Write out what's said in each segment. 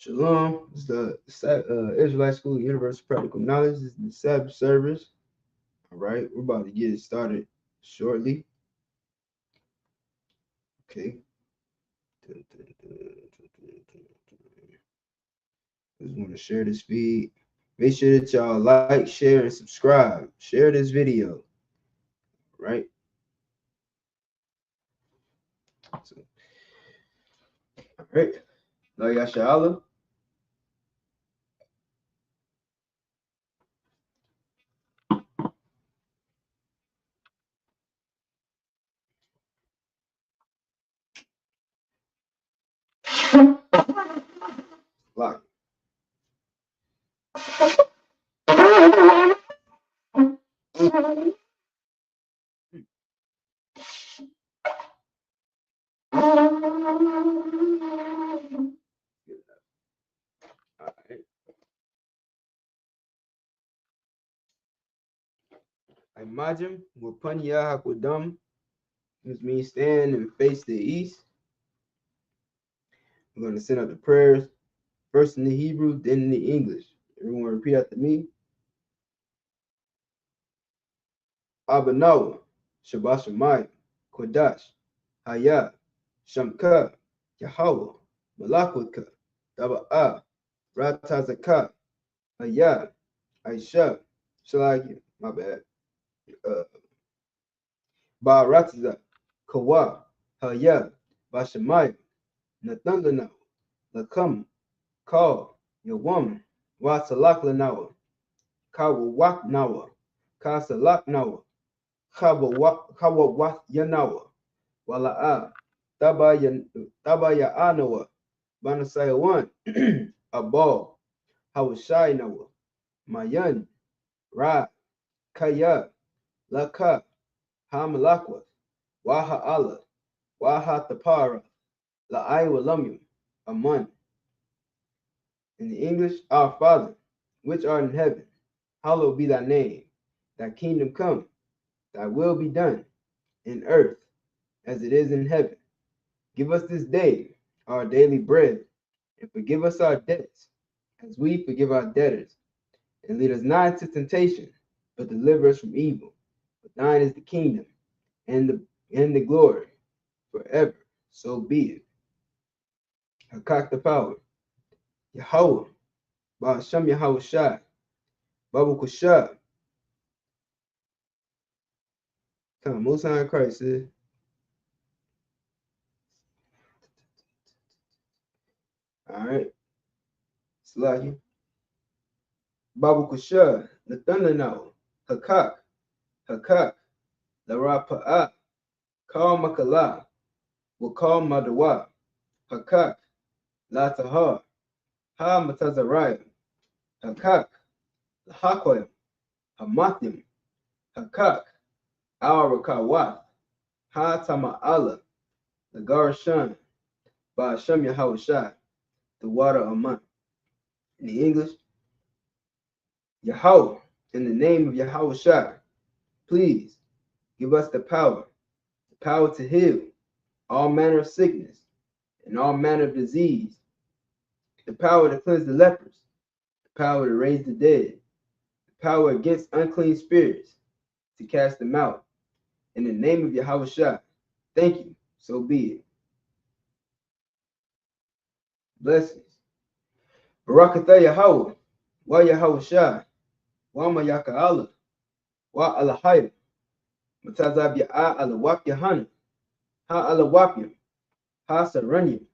Shalom. This is the Israelite School of Universal Practical Knowledge. This is the Sabbath service. All right, we're about to get it started shortly. Okay. Just want to share this feed. Make sure that y'all like, share, and subscribe. Share this video. Right. So, all right. Now y'all SHALAM. Lock. All right. Imagine Wapanya Hakwadam, which means stand and face the east. I'm going to send out the prayers, first in the Hebrew, then in the English. Everyone repeat after me. Abanawa, Shabashamai, Kodash, Hayah, Shamka, Yahweh, Malakwaka, Daba'a, Ratazaka, Hayah, I.S.U.P.K, Shalagi, my bad. Ba'aratiza, Kawa, Hayah, Bashamai, Nathanganawa, Lakam, Call, Yawam, Wasalakla Kawa Nawa, Kasalak Nawa, Kawa Yanawa, Wala'a, Tabaya Anawa, Banasaya one, Abal, Hawashai Nawa, Mayan, Ra, Kaya, Laka, Hamalakwa, Waha Allah, Waha Tapara, La'ai Walamyum, Aman. In the English, Our Father, which art in heaven, hallowed be thy name. Thy kingdom come, thy will be done, in earth as it is in heaven. Give us this day our daily bread, and forgive us our debts, as we forgive our debtors. And lead us not into temptation, but deliver us from evil. For thine is the kingdom, and the glory, forever. So be it. Hakak the power. Yahweh, Ba'asham Yahweh Shai, Babu Kushah. Come, Most High Christ says. All right. Slahi. Babu Kushah, the thunder now. Hakak, Larapa'a, Kal Makala, Wakal Madawa, Hakak, La Tahar, Ha Matazariah, Hakak, Hakoyim, Hamathim, Hakak, Al Rakawat, Ha Tama'ala, the Garashan, Ba'asham Yahawashai, the water Aman. In the English, Yahweh, in the name of Yahawashai, please give us the power to heal all manner of sickness and all manner of disease, the power to cleanse the lepers, the power to raise the dead, the power against unclean spirits, to cast them out. In the name of Yahweh, thank you, so be it. Blessings. Barakatha Yahweh, wa Yahweh, wa Mayaka Allah, wa Alahayim, Matazab Ya'a Alawak YAHANNA, Ha Alawapim, Ha Saranyim,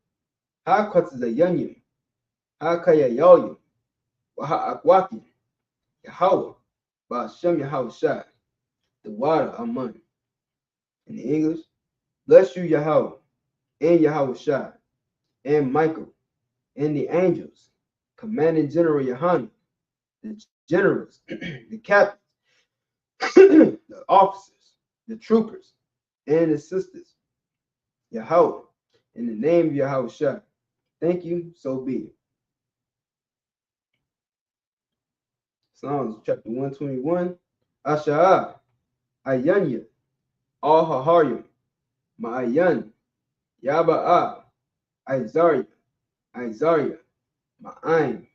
Ha Kwatzayanyim, Ha Kayayoyim, wa Ha Akwakim, Yahweh, Ba'asham Yahweh, the water Aman. In the English, bless you, Yahweh, and Yahweh, and Michael, and the angels, commanding General YAHANNA, the generals, the captains, the officers, the troopers, and the sisters. Yahweh, in the name of Yahweh, thank you, so be it. Psalms chapter 121. Asha'ah, Ayanya, Al Haharyim, Ma'ayan, Yaba'a, Isaiah, Ma'aim,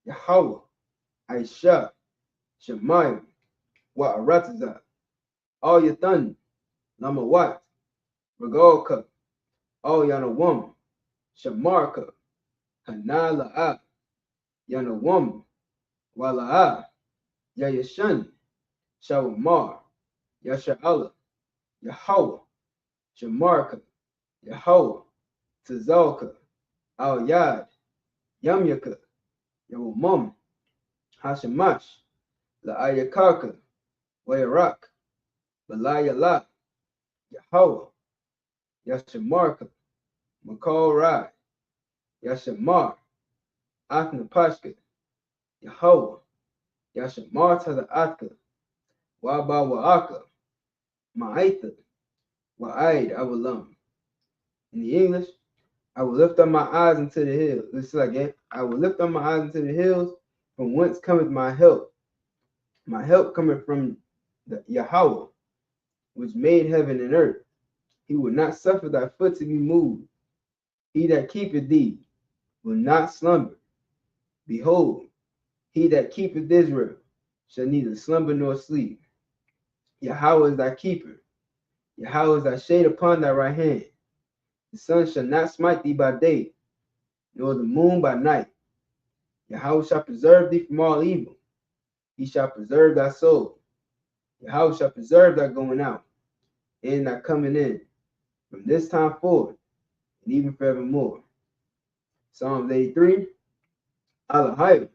Yahweh, I.S.H.A.P.K, Shemayim, Wa'arataza, all Yathan, Lamawat, Regalka, all Yanawam, Shamarka, Hanala'a, Yanawam, Wala'a, Yayashan, Shawamar, Yasha'ala, Yahweh, Shamarka, Yahweh, Tazalka, Al Yad, Yamyaka, Yawamum, Hashamash, La'ayakaka, Wayarak, Balayala, Yahweh, Yashamarka, Makal Rai, Yashamar, Athna Pashka, Yahweh, Yashamar Tazaatka, Waba Wa'aka, Ma'aitha, Wa'aid Awalam. In the English, I will lift up my eyes into the hills. It's like it. I will lift up my eyes into the hills, from whence cometh my help. My help cometh from the Yahweh, which made heaven and earth. He will not suffer thy foot to be moved. He that keepeth thee will not slumber. Behold, he that keepeth Israel shall neither slumber nor sleep. Yahweh is thy keeper. Yahweh is thy shade upon thy right hand. The sun shall not smite thee by day, nor the moon by night. Yahweh shall preserve thee from all evil. He shall preserve thy soul. Yahweh shall preserve thy going out and thy coming in, from this time forward and even forevermore. Psalms 83. Alahayim,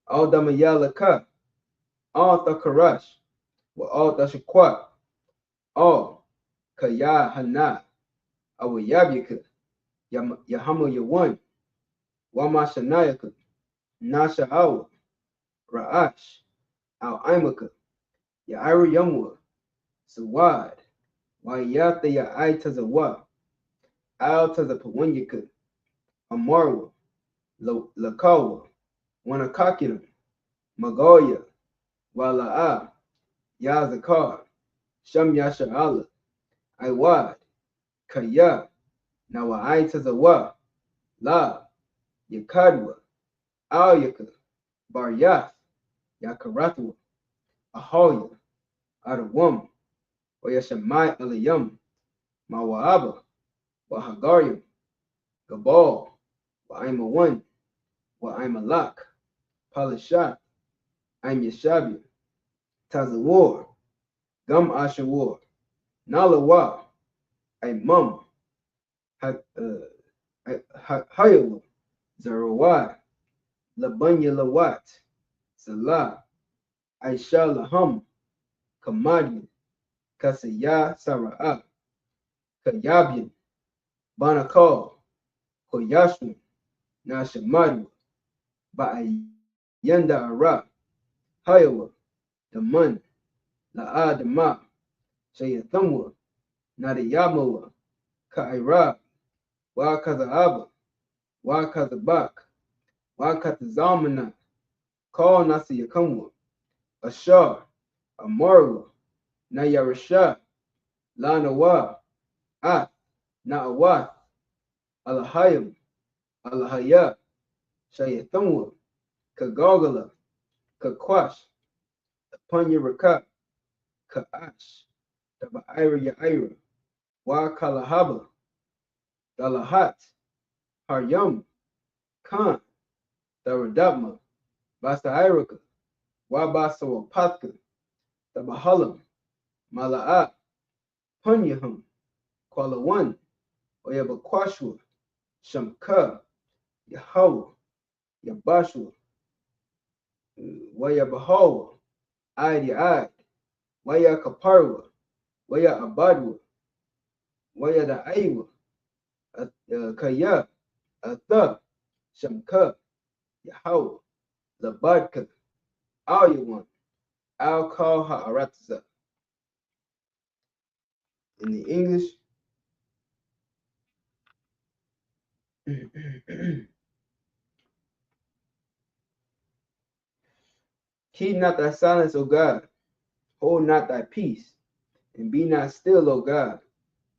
all damayalaka, all thakarash, wa all thashakwat, all KAYAHANNA, YAHANNA, Yahamu Yawan, Wamashanayaka, Nasha'awa, Ra'ash, Al-Imaka, Ya'ira Yamwa, Sawad, Wayata Ya'ai Tazawa, Al Tazapawanyaka, Amarwa, Lakawa, Wanakakinam, Magoya, Wala'a, Yazakar, Sham Yasha'ala, Iwad, Kaya, Nawa'ai Tazawa, La, Yakadwa, Alyaka, Baryath, Yakaratwa, Ahoya, Adawam, Wayashamai Alayam, Mawa'aba, Wahagaryam, Gabal, Wa'ima1, Wa'ima-lak, Palishat, I'm Yeshabia, Tazawar, Gum Ashawar, Nalawa, Imam, Hayawa, Zerawai, Labanya Lawat, Salah, Aisha Laham, Kamadian, Kasaya Sara'ah, Kayabian, Banakal, Koyashun, Nashamadu, Ba'ayanda Ara, Hayawa, Daman, La'adama, Shayathamwa, Nadiyamawa, Ka'ira, Wakazaaba, Wakazabak, Wakatazamana, Call Nasiyakamwa, Ashar, Amarwa, Nayarasha, Lanawa, Ath, Na'awath, Alahayim, Alahaya, Shayathamwa, Kagogala, Kakwash, Apanyaraka, Ka'ash, Taba'ira Ya'ira, Wakalahaba, Dalahat, Haryam, Khan, Daradabma, Basairaka, Wabasawapatka, Tabahalam, Mala'at, Punyaham, Kwalawan, Oyabakwashwa, Shamka, Yahweh, Yabashwa, Wayabahawa, Adi, Waya Kaparwa, Waya Abadwa, Waya Da'aiwa, Kaya, Atha, Shamka, Yahweh, Labadka, Al-Yawan, Al-Kal Ha'aratza. In the English, keep not thy silence, O God, hold not thy peace, and be not still, O God.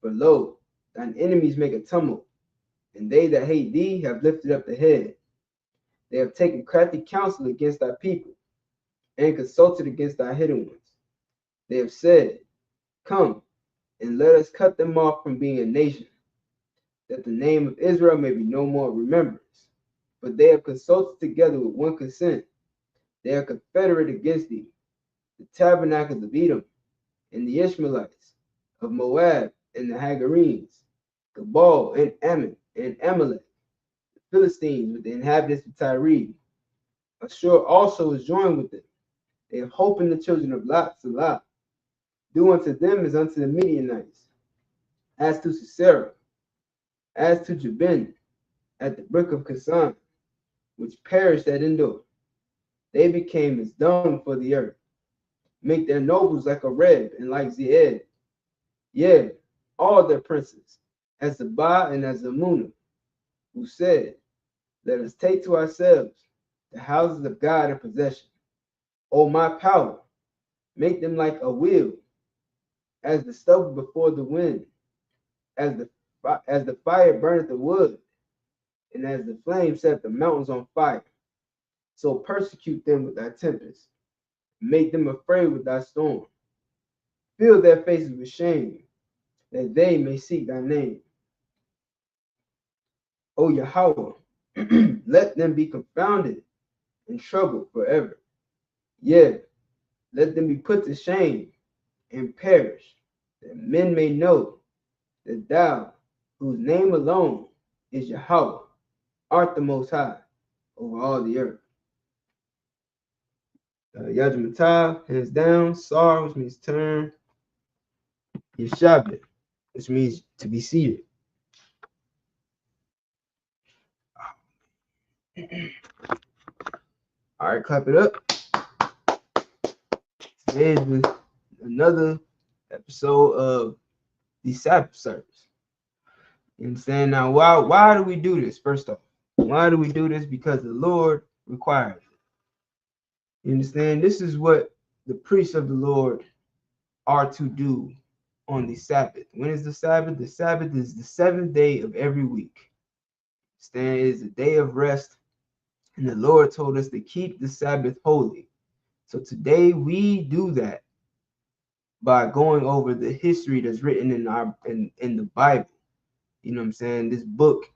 For lo, thine enemies make a tumult, and they that hate thee have lifted up the head. They have taken crafty counsel against thy people, and consulted against thy hidden ones. They have said, Come, and let us cut them off from being a nation, that the name of Israel may be no more remembrance. But they have consulted together with one consent. They are confederate against thee, the tabernacles of Edom, and the Ishmaelites, of Moab, and the Hagarenes, Gabal, and Ammon, and Amalek, the Philistines, with the inhabitants of Tyre. Ashur also is joined with them. They have hope in the children of Lot, Salah. Do unto them as unto the Midianites, as to Sisera, as to Jabin, at the brook of Kasan, which perished at Endor. They became as dung for the earth. Make their nobles like a Reb and like Zeed. Yea, all their princes, as Zabah and as Zamunah, who said, Let us take to ourselves the houses of God in possession. O my power, make them like a wheel, as the stubble before the wind, as the fire burneth the wood, and as the flame set the mountains on fire. So persecute them with thy tempest, make them afraid with thy storm. Fill their faces with shame, that they may seek thy name. O Yahweh, let them be confounded and troubled forever. Yea, let them be put to shame and perish, that men may know that thou, whose name alone is Yahweh, art the Most High over all the earth. Yajmatah, hands down. Sar, which means turn. Yeshabit, which means to be seated. All right, clap it up. Today is another episode of the Sabbath service. You understand? Now, why do we do this? First off, why do we do this? Because the Lord requires it. You understand? This is what the priests of the Lord are to do on the Sabbath. When is the Sabbath? The Sabbath is the seventh day of every week. Understand? It is a day of rest, and the Lord told us to keep the Sabbath holy. So today we do that by going over the history that's written in the Bible. You know what I'm saying? This book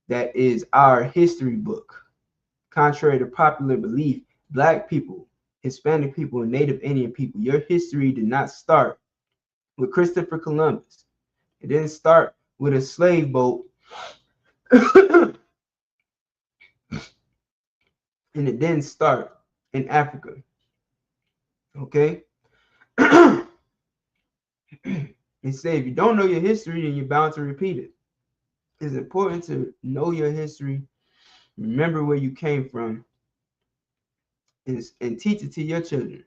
that is our history book. Contrary to popular belief, Black people, Hispanic people, and Native Indian people, your history did not start with Christopher Columbus. It didn't start with a slave boat. And it didn't start in Africa. Okay? It said if you don't know your history, then you're bound to repeat it. It's important to know your history, remember where you came from, and teach it to your children.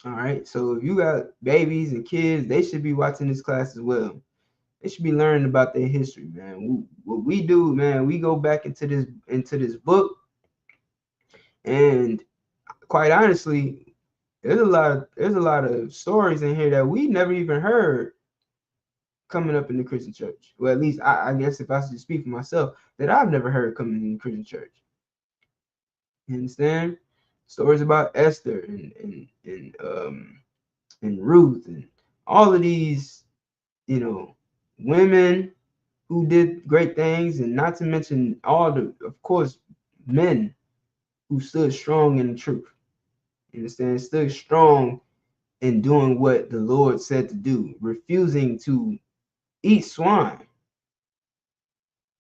All right. So if you got babies and kids, they should be watching this class as well. They should be learning about their history, man. What we do, man, we go back into this book, and quite honestly, there's a lot of stories in here that we never even heard coming up in the Christian church. Well, at least I guess if I should speak for myself, that I've never heard coming in the Christian church. You understand? Stories about Esther and Ruth and all of these, women who did great things, and not to mention all the, of course, men who stood strong in the truth. You understand? Stood strong in doing what the Lord said to do, refusing to eat swine,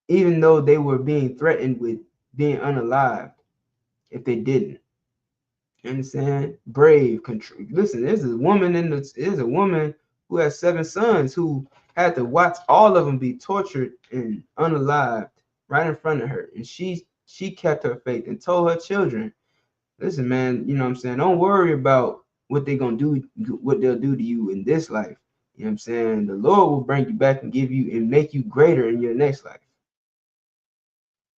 even though they were being threatened with being unalived if they didn't. You understand? Brave, country. Listen, there's a woman who has 7 sons who had to watch all of them be tortured and unalived right in front of her, and she kept her faith and told her children, listen, man, you know what I'm saying, don't worry about what they're gonna do, what they'll do to you in this life. You know what I'm saying? The Lord will bring you back and give you and make you greater in your next life.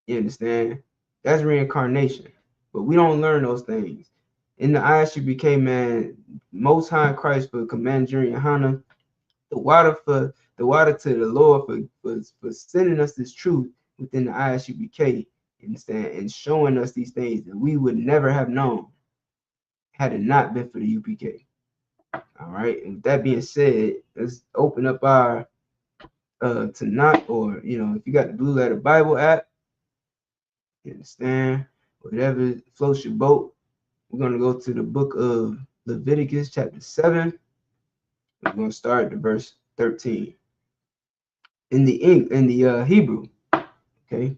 You understand? That's reincarnation. But we don't learn those things. In the I.S.U.P.K, man, Most High Christ for Commander YAHANNA, the water to the Lord for sending us this truth within the I.S.U.P.K. You know understand, and showing us these things that we would never have known had it not been for the UPK. All right. And with that being said, let's open up our Tanakh, or if you got the Blue Letter Bible app, you understand, whatever floats your boat. We're gonna go to the book of Leviticus, chapter 7. We're gonna start at verse 13. In the Hebrew, okay.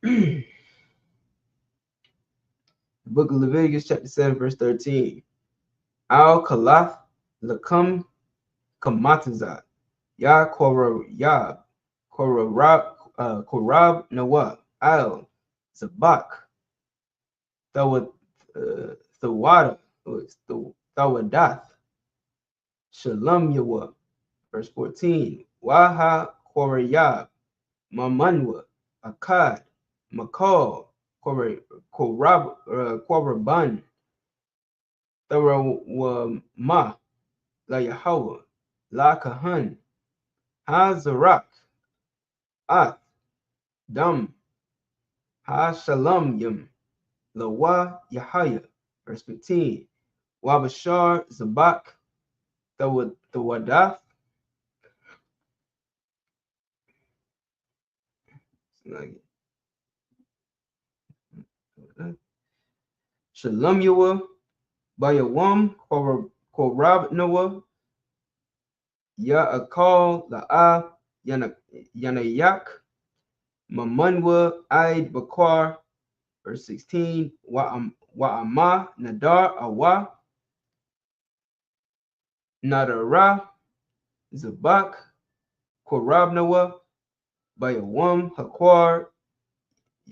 The book of Leviticus, chapter 7, verse 13. Al Kalath Lakam Kamatazat Ya Korab Korab Nawa Al Zabak Thawada Thawadath Shalom Yawa. Verse 14. Waha Korayab Mamanwa Akkad Makal Koraban Tharawama La Yahweh La Kahan Hazarak Ath Dam Ha Shalom Yim Lawa Yahaya. Verse 15. Wabashar Zabak Thawadath Shalom Yawa Bayawam Korab Noah Ya Akal La'a Yanayak Mamanwa Id Bakar. Verse 16. Wa'ama Nadar Awa Nadara Zabak Korab Noah Bayawam Hakwar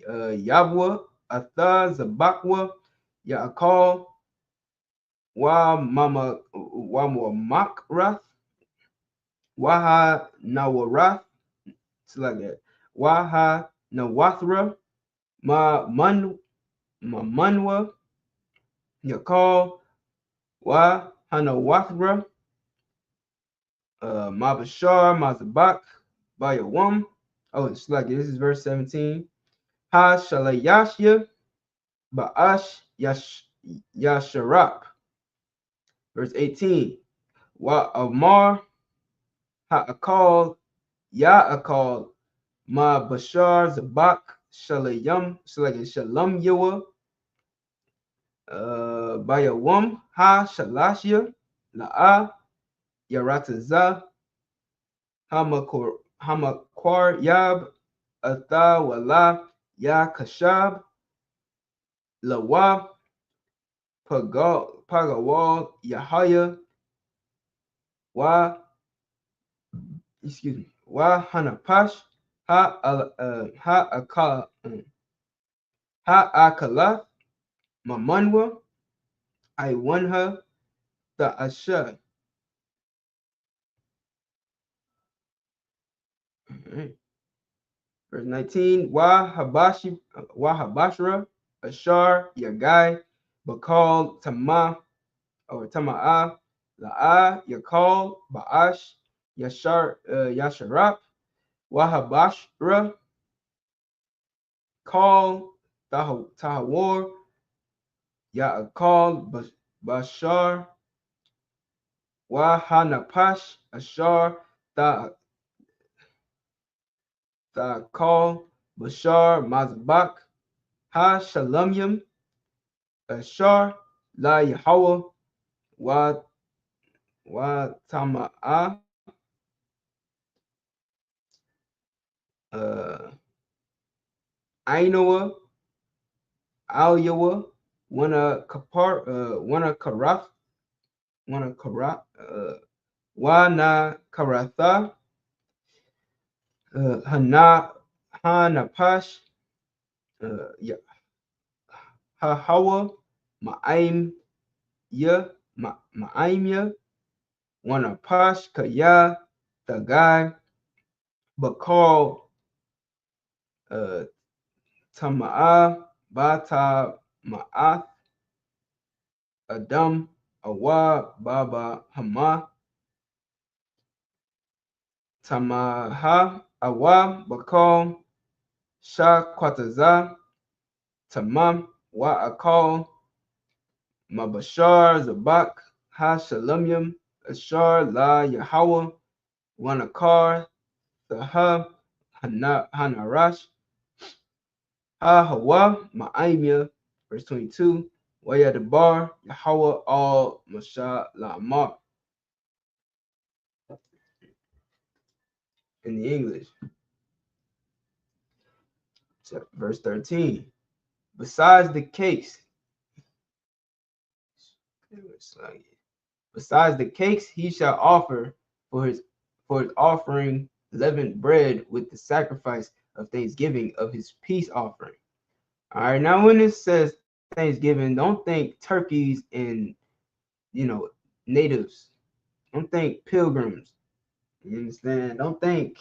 Yabwa Atha Zabakwa Ya Akal Wa Makrath Waha Nawarath. It's like that. Waha Nawathra Manwa Yakal Wa Hanawathra Mabashar Mazabak Bayawam. Oh, it's like this is verse 17. Ha Shalayashya Ba'ash Yasharap. Verse 18. Wa Amar Ha'akal Ya'akal Ma Bashar Zabak Shalayam. It's like Shalom Yawa Bayawam Ha Shalashya La'a Yarataza Hamakwar Yab Atha Wala Ya Kashab Lawa Pagawal Yahaya Wa Hanapash Akala Mamanwa I won her the Asha. Right. Verse 19. Habashra Ashar Yagai Bakal Tama or Tama'a La'a Yakal Ba'ash Yasharap Wahabashra Call Tahawar Ya'akal Bashar Wahanapash Ashar Call Bashar Mazbak Ha Shalamyam Ashar La Yahweh Wa Tama'a Ainoa Alyawa Wana Karaf Wana Karatha Hanapash Hahawa Ma'aim Ma'aimya Wanapash Kaya Tagai Bakal Tama'a Bata Ma'ath Adam Awa Baba Hama Tamaha Awa Bakal Sha Kwataza Tamam Wa Akal Mabashar Zabak Ha Shalamyam Ashar La Yahweh Wanakar Saha Hanarash Ha Hawa Ma'imya, verse 22, Wayadabar Yahweh Al Masha Lamar. In the English, verse 13, besides the cakes he shall offer for his offering leavened bread with the sacrifice of thanksgiving of his peace offering. All right, now when it says Thanksgiving, don't think turkeys and natives. Don't think pilgrims. You understand? Don't think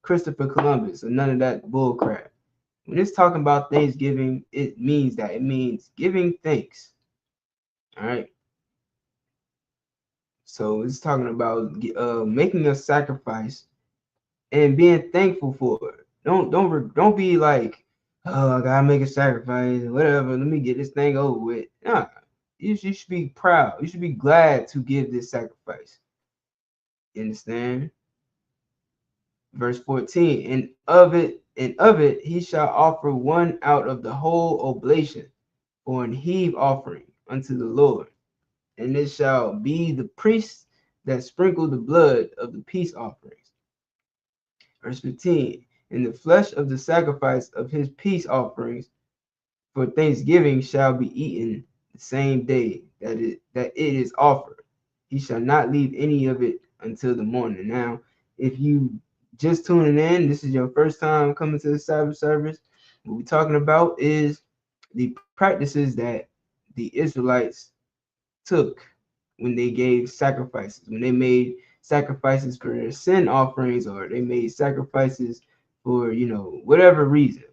Christopher Columbus or none of that bull crap. When it's talking about Thanksgiving, it means giving thanks. All right. So it's talking about making a sacrifice and being thankful for it. Don't be like, oh, I gotta make a sacrifice, whatever. Let me get this thing over with. Nah, you should be proud. You should be glad to give this sacrifice. You understand? Verse 14, and of it he shall offer one out of the whole oblation for an heave offering unto the Lord, and it shall be the priests that sprinkle the blood of the peace offerings. Verse 15, and the flesh of the sacrifice of his peace offerings for thanksgiving shall be eaten the same day that it is offered. He shall not leave any of it until the morning. Now, if you just tuning in, this is your first time coming to the Sabbath service, what we're talking about is the practices that the Israelites took when they gave sacrifices, when they made sacrifices for their sin offerings, or they made sacrifices for whatever reason,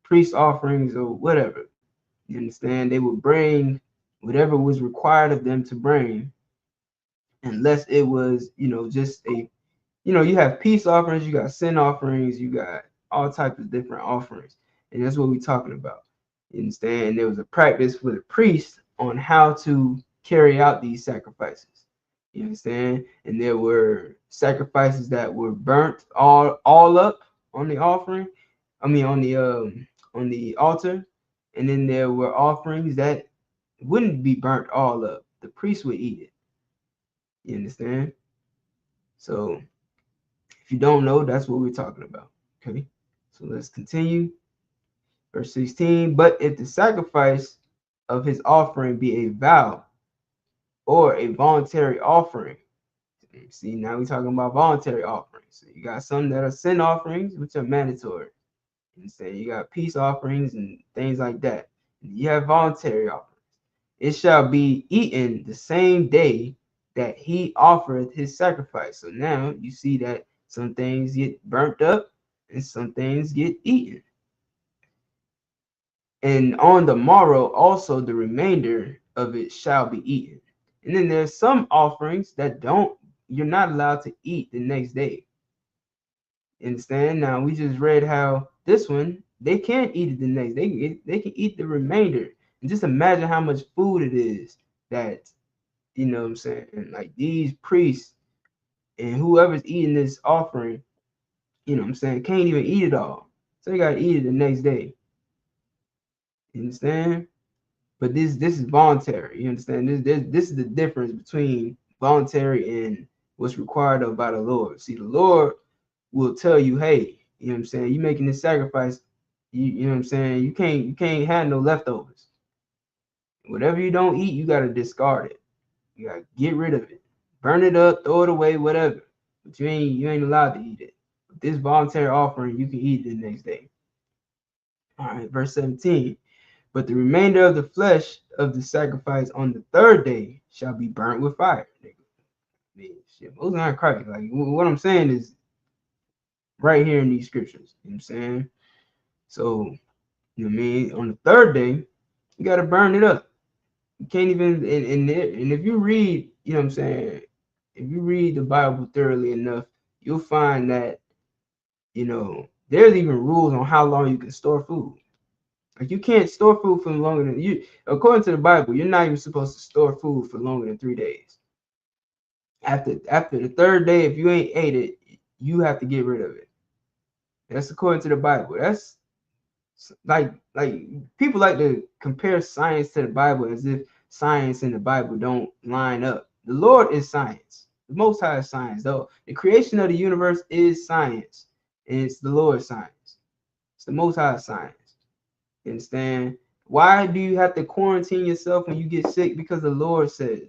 priest offerings or whatever. You understand? They would bring whatever was required of them to bring, unless it was just a you have peace offerings, you got sin offerings, you got all types of different offerings, and that's what we're talking about. You understand? And there was a practice for the priest on how to carry out these sacrifices. You understand? And there were sacrifices that were burnt all up on the offering. I mean on the altar, and then there were offerings that wouldn't be burnt all up. The priest would eat it. You understand? So if you don't know, that's what we're talking about. Okay, so let's continue. Verse 16, but if the sacrifice of his offering be a vow or a voluntary offering, see, now we're talking about voluntary offerings. So you got some that are sin offerings, which are mandatory. You say you got peace offerings and things like that. You have voluntary offerings. It shall be eaten the same day that he offereth his sacrifice. So now you see that some things get burnt up and some things get eaten. And on the morrow also the remainder of it shall be eaten. And then there's some offerings that you're not allowed to eat the next day. Understand? Now we just read how this one, they can't eat it the next. They can eat the remainder. And just imagine how much food it is that, you know what I'm saying, and like these priests and whoever's eating this offering, you know what I'm saying, can't even eat it all. So they gotta eat it the next day. You understand? But this is voluntary. You understand? This is the difference between voluntary and what's required of by the Lord. See, the Lord will tell you, hey, you know what I'm saying, you making this sacrifice, you know what I'm saying, you can't have no leftovers. Whatever you don't eat, you gotta discard it. You gotta get rid of it, burn it up, throw it away, whatever. But you ain't allowed to eat it. But this voluntary offering, you can eat it the next day. All right, verse 17. But the remainder of the flesh of the sacrifice on the third day shall be burnt with fire. Those aren't Christ. Like what I'm saying is right here in these scriptures. You know what I'm saying? So, you know what I mean? On the third day, you got to burn it up. You can't even, and if you read, you know what I'm saying? If you read the Bible thoroughly enough, you'll find that, there's even rules on how long you can store food. Like, you can't store food for longer than according to the Bible, you're not even supposed to store food for longer than 3 days. After the third day, if you ain't ate it, you have to get rid of it. That's according to the Bible. That's like people like to compare science to the Bible as if science and the Bible don't line up. The Lord is science. The Most High is science, though. The creation of the universe is science, and it's the Lord's science. It's the Most High science. You understand? Why do you have to quarantine yourself when you get sick? Because the Lord said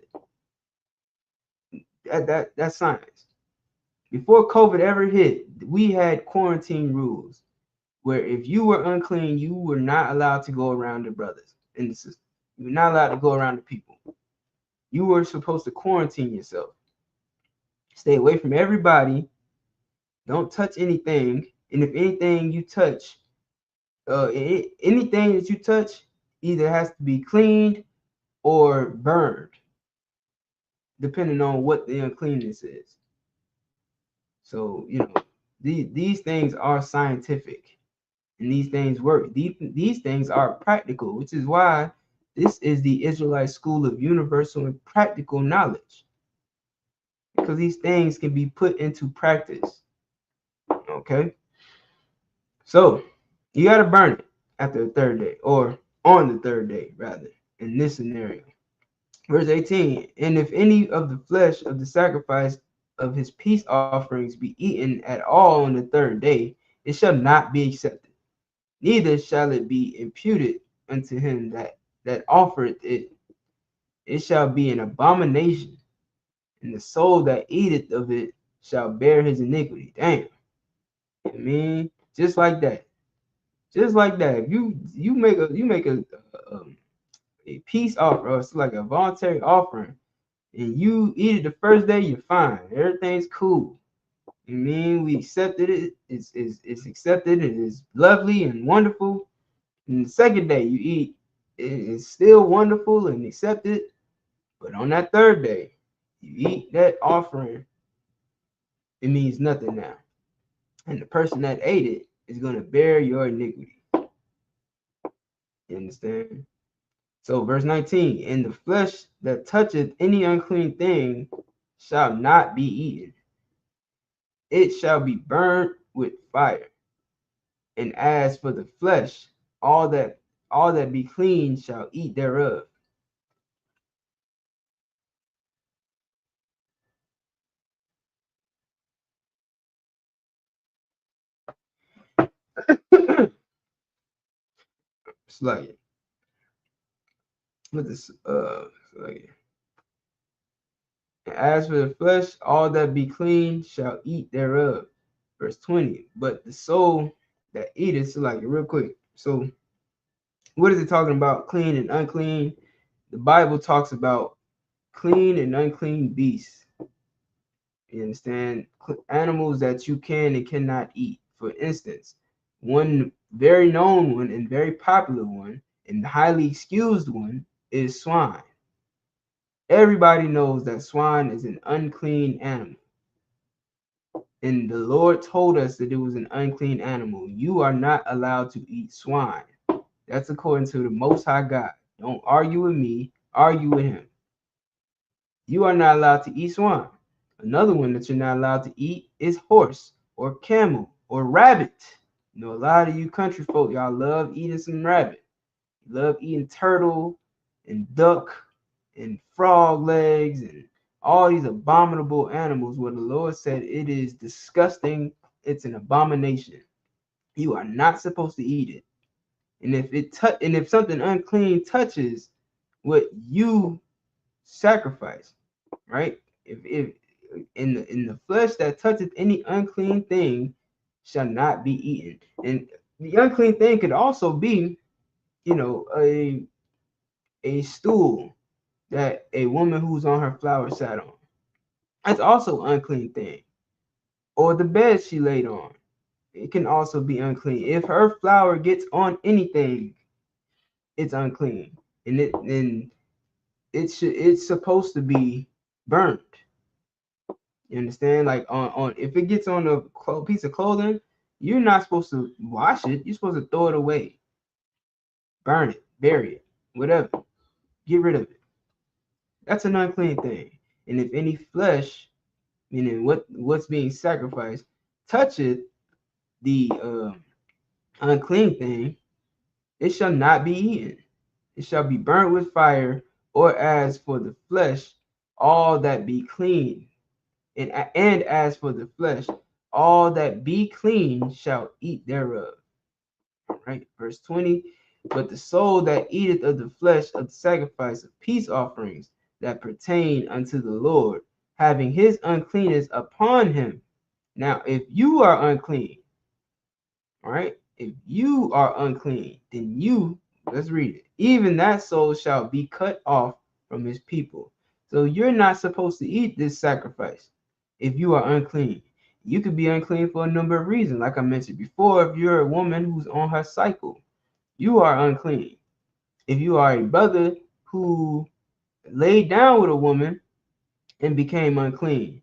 it. That's science. Before COVID ever hit, we had quarantine rules where if you were unclean, you were not allowed to go around the brothers in the system. You were not allowed to go around the people. You were supposed to quarantine yourself. Stay away from everybody. Don't touch anything. And if anything you touch, anything that you touch either has to be cleaned or burned, depending on what the uncleanness is. So, these things are scientific, and these things work. These things are practical, which is why this is the Israelite school of universal and practical knowledge, because these things can be put into practice. Okay, so you got to burn it after the third day, or on the third day, rather, in this scenario. Verse 18, and if any of the flesh of the sacrifice of his peace offerings be eaten at all on the third day, it shall not be accepted, neither shall it be imputed unto him that offereth it. It shall be an abomination, and the soul that eateth of it shall bear his iniquity. Damn. I mean, just like that. Just like that. If you make a peace offer, or it's like a voluntary offering, and you eat it the first day, you're fine. Everything's cool. I mean, we accepted it. It's accepted. It is lovely and wonderful. And the second day you eat, it's still wonderful and accepted. But on that third day, you eat that offering, it means nothing now. And the person that ate it is going to bear your iniquity. You understand? So verse 19, and the flesh that toucheth any unclean thing shall not be eaten. It shall be burned with fire. And as for the flesh, all that be clean shall eat thereof. It's like, with this like, as for the flesh, all that be clean shall eat thereof. Verse 20. But the soul that eateth, so like real quick. So what is it talking about? Clean and unclean. The Bible talks about clean and unclean beasts. You understand? Animals that you can and cannot eat. For instance, one very known one and very popular one and highly excused one is swine. Everybody knows that swine is an unclean animal. And the Lord told us that it was an unclean animal. You are not allowed to eat swine. That's according to the Most High God. Don't argue with me, argue with him. You are not allowed to eat swine. Another one that you're not allowed to eat is horse or camel or rabbit. A lot of you country folk, y'all love eating some rabbit. You love eating turtle and duck and frog legs and all these abominable animals where the Lord said it is disgusting. It's an abomination. You are not supposed to eat it. And if something unclean touches what you sacrifice, right? If in the flesh that toucheth any unclean thing shall not be eaten. And the unclean thing could also be, a stool that a woman who's on her flower sat on. That's also an unclean thing. Or the bed she laid on. It can also be unclean. If her flower gets on anything, it's unclean. And it's supposed to be burnt. You understand? Like on if it gets on a piece of clothing, you're not supposed to wash it. You're supposed to throw it away, burn it, bury it, whatever. Get rid of it. That's an unclean thing. And if any flesh, meaning what's being sacrificed, toucheth the unclean thing, it shall not be eaten. It shall be burnt with fire. Or as for the flesh, all that be clean, and as for the flesh, all that be clean shall eat thereof. All right, verse 20. But the soul that eateth of the flesh of the sacrifice of peace offerings that pertain unto the Lord, having his uncleanness upon him. Now, if you are unclean, all right, if you are unclean, then you, let's read it, even that soul shall be cut off from his people. So you're not supposed to eat this sacrifice if you are unclean. You could be unclean for a number of reasons. Like I mentioned before, if you're a woman who's on her cycle, you are unclean. If you are a brother who laid down with a woman and became unclean,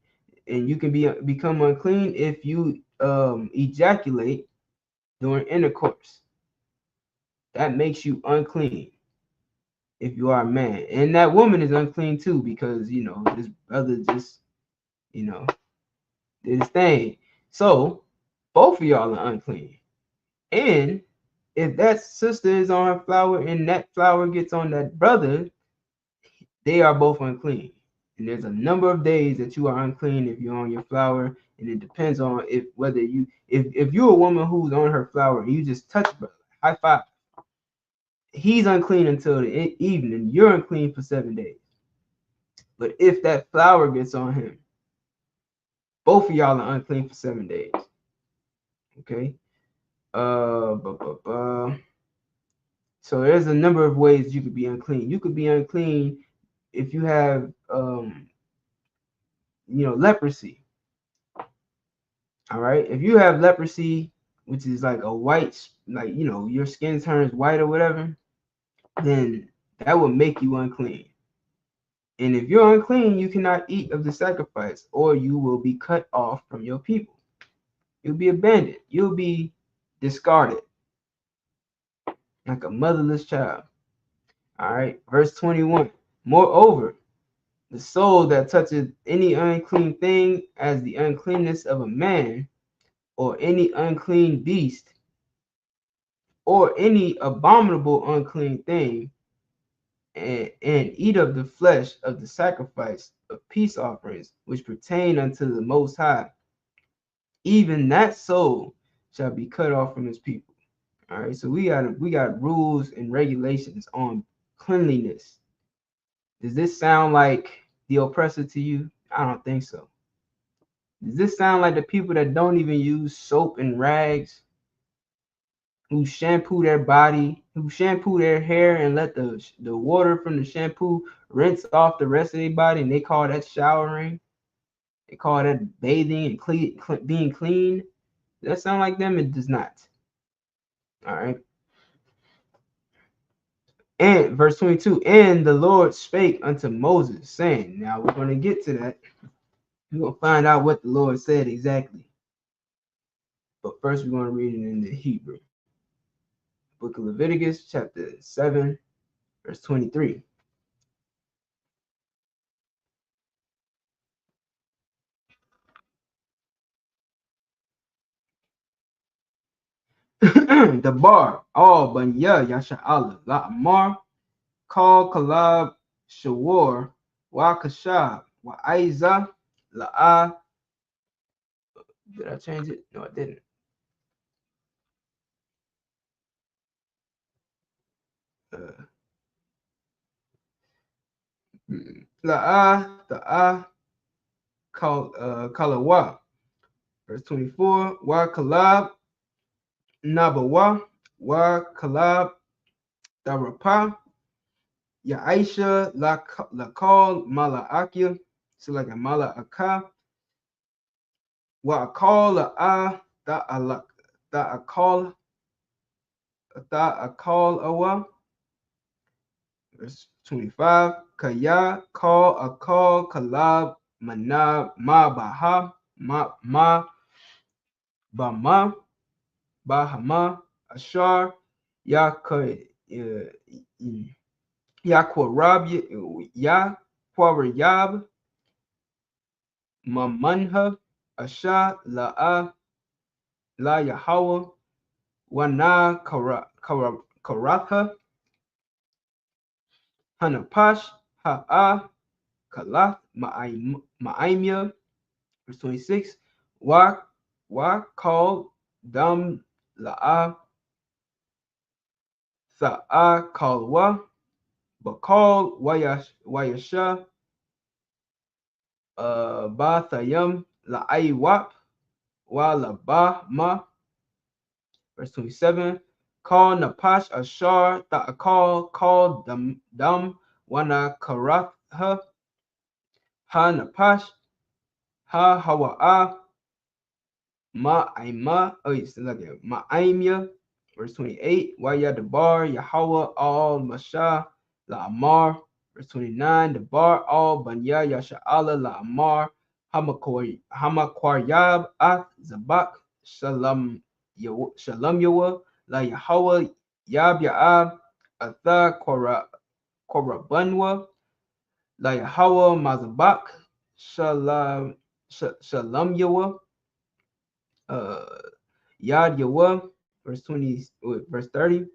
and you can become unclean if you ejaculate during intercourse. That makes you unclean if you are a man. And that woman is unclean too, because this brother just, did his thing. So both of y'all are unclean. And if that sister is on her flower and that flower gets on that brother, they are both unclean. And there's a number of days that you are unclean if you're on your flower, and it depends on if you're a woman who's on her flower and you just touch brother, high five. He's unclean until the evening. You're unclean for 7 days. But if that flower gets on him, both of y'all are unclean for 7 days. Okay. So there's a number of ways you could be unclean. You could be unclean if you have leprosy. All right. If you have leprosy, which is like a white, like your skin turns white or whatever, then that will make you unclean. And if you're unclean, you cannot eat of the sacrifice, or you will be cut off from your people. You'll be abandoned. You'll be discarded like a motherless child. All right, verse 21. Moreover, the soul that toucheth any unclean thing as the uncleanness of a man, or any unclean beast, or any abominable unclean thing, and eat of the flesh of the sacrifice of peace offerings, which pertain unto the Most High, even that soul shall be cut off from his people. All right, so we got rules and regulations on cleanliness. Does this sound like the oppressor to you? I don't think so. Does this sound like the people that don't even use soap and rags, who shampoo their body, who shampoo their hair and let the water from the shampoo rinse off the rest of their body, and they call that showering? They call that bathing and being clean. Does that sound like them? It does not. All right. And verse 22, and the Lord spake unto Moses, saying, now we're going to get to that. We're going to find out what the Lord said exactly. But first, we're going to read it in the Hebrew. Book of Leviticus, chapter 7, verse 23. The bar, all banya yasha Allah, la amar, call kalab shawar, wa kashab, wa aiza, la. Did I change it? No, I didn't. La the kalawa. Verse 24. Wa kalab nabawa, wa kalab darapa, ya Aisha la call mala akia, so like a mala aka, wa call la da alak da a call awa. Verse 25. Kaya call a call kalab Mana Ma Baha Ma Bama Bahama Ashar Yakwarab Yakwarab Mamanha Asha La Yahweh Wana Karatha Hanapash Ha'a Kalath Ma'imya. Verse 26. Wa called Dam La'a Sa'a Kalwa Bakal Wayasha Bathayam La'I.W.A.P Wa Laba Ma. Verse 27. Call Napash Ashar Ta'akal call Dam Wana Karatha Ha Napash Ha Hawa'a Ma'ima. Oh, you still like Ma'imya. Verse 28. Waya the bar Yahweh al Masha La Amar. Verse 29. The bar al Banya Yasha'ala La Amar Hamakwar Ath Zabak Shalom Yawa La Yahweh Yab Ya'ab Atha Korabanwa La Yahweh Mazabak Shalom Yawa Yad Yawa. Verse 20, verse 30.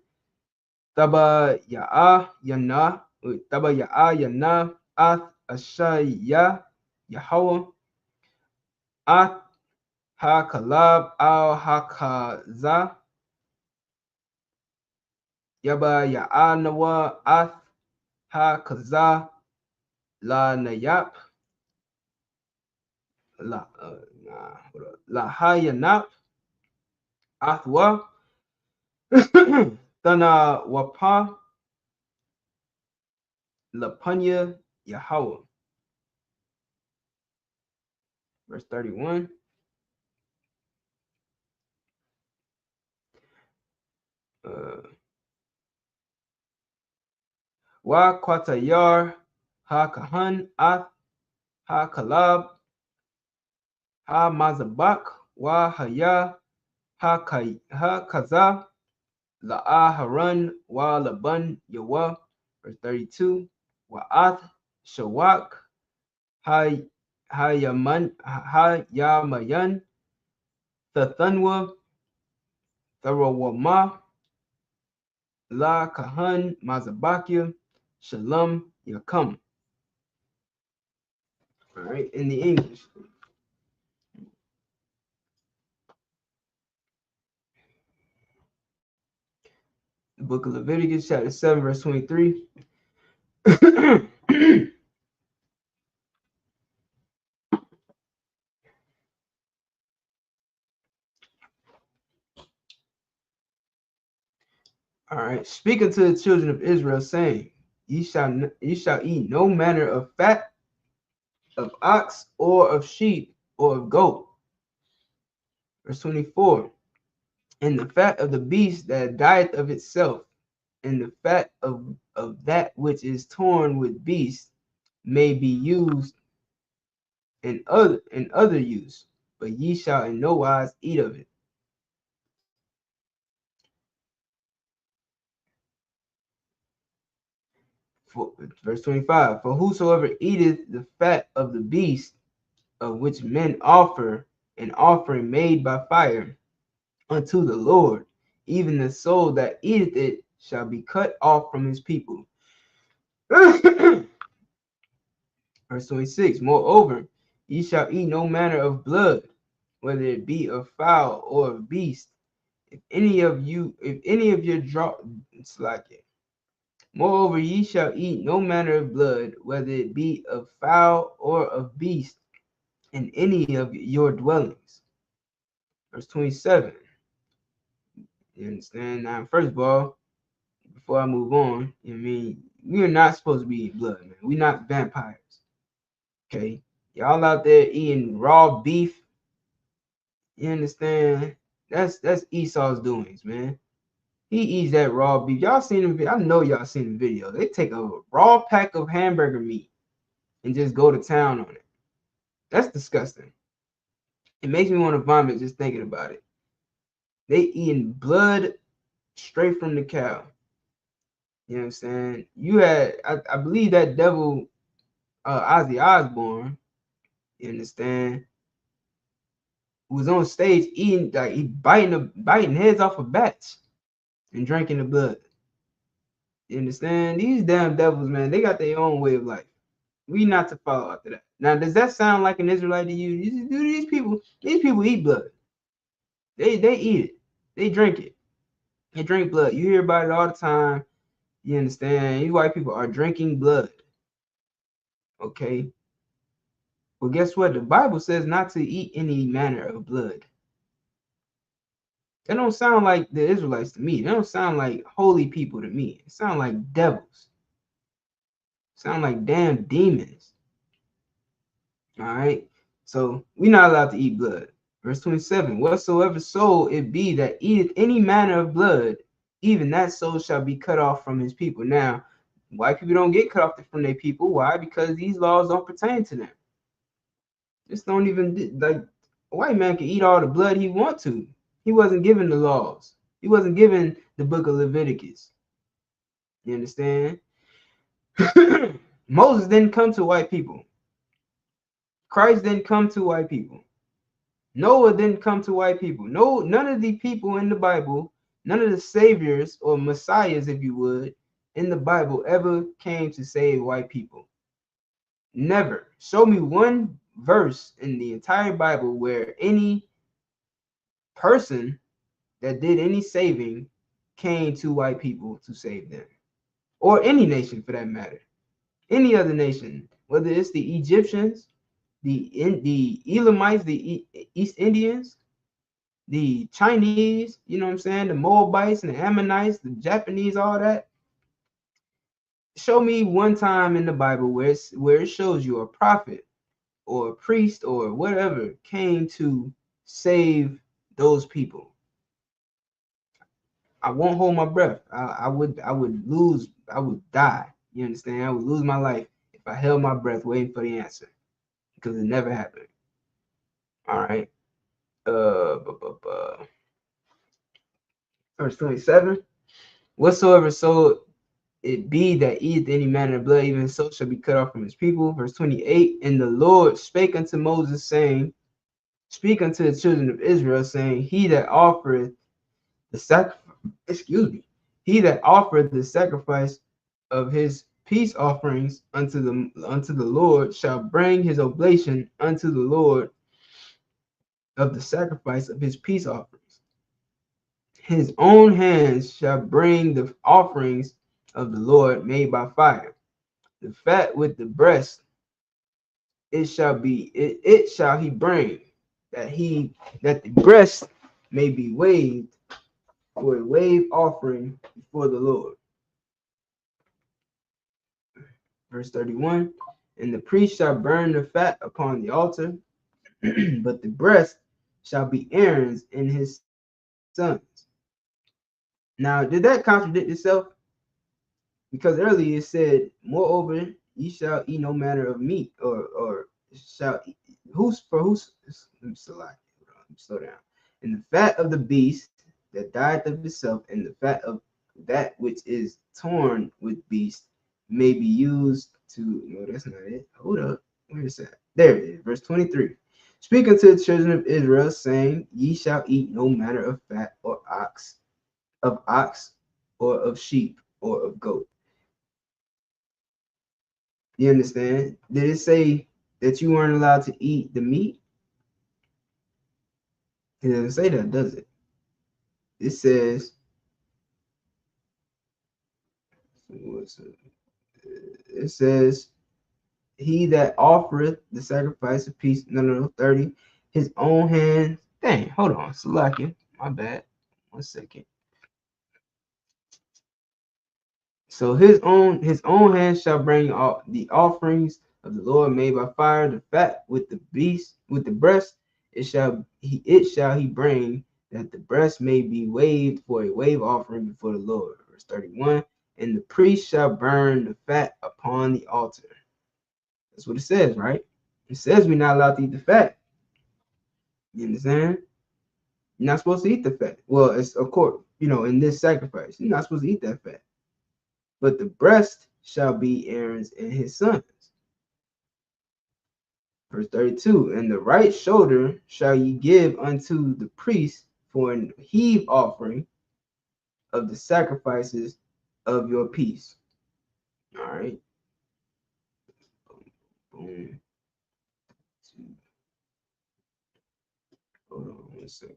Taba Ya'a Yana Ath Ashaya Yahweh Ath Ha Kalab Al Hakaza Yaba Ya'anawa Ath Ha Kaza La Nayap La Hayanap Athwa Thana Wapa Lapanya Yahweh. Verse 31. Wa Kwatayar Ha Kahan Ath Ha Kalab Ha Mazabak Wa Haya Ha Kaza La Haran Wa Laban Yawa. Verse 32. Wa Ath Shawak Ha Yamayan Thathanwa Tharawama La Kahan Mazabakia Shalom Yakam. All right, in the English. The book of Leviticus, chapter 7, verse 23. All right, speaking to the children of Israel, saying, ye shall eat no manner of fat of ox or of sheep or of goat. Verse 24. And the fat of the beast that dieth of itself, and the fat of that which is torn with beasts may be used in other use, but ye shall in no wise eat of it. Verse 25. For whosoever eateth the fat of the beast, of which men offer an offering made by fire unto the Lord, even the soul that eateth it shall be cut off from his people. Verse 26. Moreover, ye shall eat no manner of blood, whether it be of fowl or of beast. If any of your it's like it. Moreover, ye shall eat no manner of blood, whether it be of fowl or of beast, in any of your dwellings. Verse 27. You understand? Now, first of all, before I move on, I mean, we are not supposed to be eating blood, man. We're not vampires. Okay? Y'all out there eating raw beef. You understand? That's Esau's doings, man. He eats that raw beef. Y'all seen him? I know y'all seen the video. They take a raw pack of hamburger meat and just go to town on it. That's disgusting. It makes me want to vomit just thinking about it. They eating blood straight from the cow. You know what I'm saying? You had, I believe that devil, Ozzy Osbourne, you understand, was on stage eating, like he biting heads off of bats and drinking the blood. You understand? These damn devils, man, they got their own way of life. We not to follow after that. Now, does that sound like an Israelite to you? These people eat blood. They eat it. They drink it. They drink blood. You hear about it all the time. You understand? These white people are drinking blood. Okay. Well, guess what? The Bible says not to eat any manner of blood. That don't sound like the Israelites to me. They don't sound like holy people to me. It sound like devils. Sound like damn demons. All right. So we're not allowed to eat blood. Verse 27, whatsoever soul it be that eateth any manner of blood, even that soul shall be cut off from his people. Now, white people don't get cut off from their people. Why? Because these laws don't pertain to them. Just don't even, like, a white man can eat all the blood he want to. He wasn't given the laws. He wasn't given the book of Leviticus. You understand? Moses didn't come to white people. Christ didn't come to white people. Noah didn't come to white people. No, none of the people in the Bible, none of the saviors or messiahs, if you would, in the Bible ever came to save white people. Never. Show me one verse in the entire Bible where any person that did any saving came to white people to save them, or any nation for that matter. Any other nation, whether it's the Egyptians, the Elamites, the East Indians, the Chinese, you know what I'm saying, the Moabites and the Ammonites, the Japanese, all that. Show me one time in the Bible where it shows you a prophet or a priest or whatever came to save those people. I won't hold my breath. I would die. You understand? I would lose my life if I held my breath waiting for the answer, because it never happened. All right. Verse 27. Whatsoever soul it be that eateth any manner of blood, even so shall be cut off from his people. Verse 28. And the Lord spake unto Moses, saying, speak unto the children of Israel, saying, he that offereth the sacrifice of his peace offerings unto the Lord shall bring his oblation unto the Lord of the sacrifice of his peace offerings. His own hands shall bring the offerings of the Lord made by fire. The fat with the breast it shall he bring, that the breast may be waved for a wave offering before the Lord. Verse 31. And the priest shall burn the fat upon the altar, but the breast shall be Aaron's and his sons. Now, did that contradict itself? Because earlier it said, moreover, ye shall eat no manner of meat, or shall eat, let me slow down. And the fat of the beast that dieth of itself, and the fat of that which is torn with beast may be used to, no, that's not it. Hold up. Where is that? There it is. Verse 23. Speak unto the children of Israel, saying, ye shall eat no manner of fat or ox, or of sheep, or of goat. You understand? Did it say that you weren't allowed to eat the meat? It doesn't say that, does it? It says, he that offereth the sacrifice of peace, no, 30, his own hand. Dang, hold on, Salakia, my bad. 1 second. So his own hand shall bring all the offerings of the Lord made by fire, the fat with the beast, with the breast, it shall he bring, that the breast may be waved for a wave offering before the Lord. Verse 31. And the priest shall burn the fat upon the altar. That's what it says, right? It says we're not allowed to eat the fat. You understand? You're not supposed to eat the fat. Well, it's of course, in this sacrifice, you're not supposed to eat that fat. But the breast shall be Aaron's and his sons. Verse 32, and the right shoulder shall ye give unto the priest for an heave offering of the sacrifices of your peace. All right. Boom. Hold on 1 second.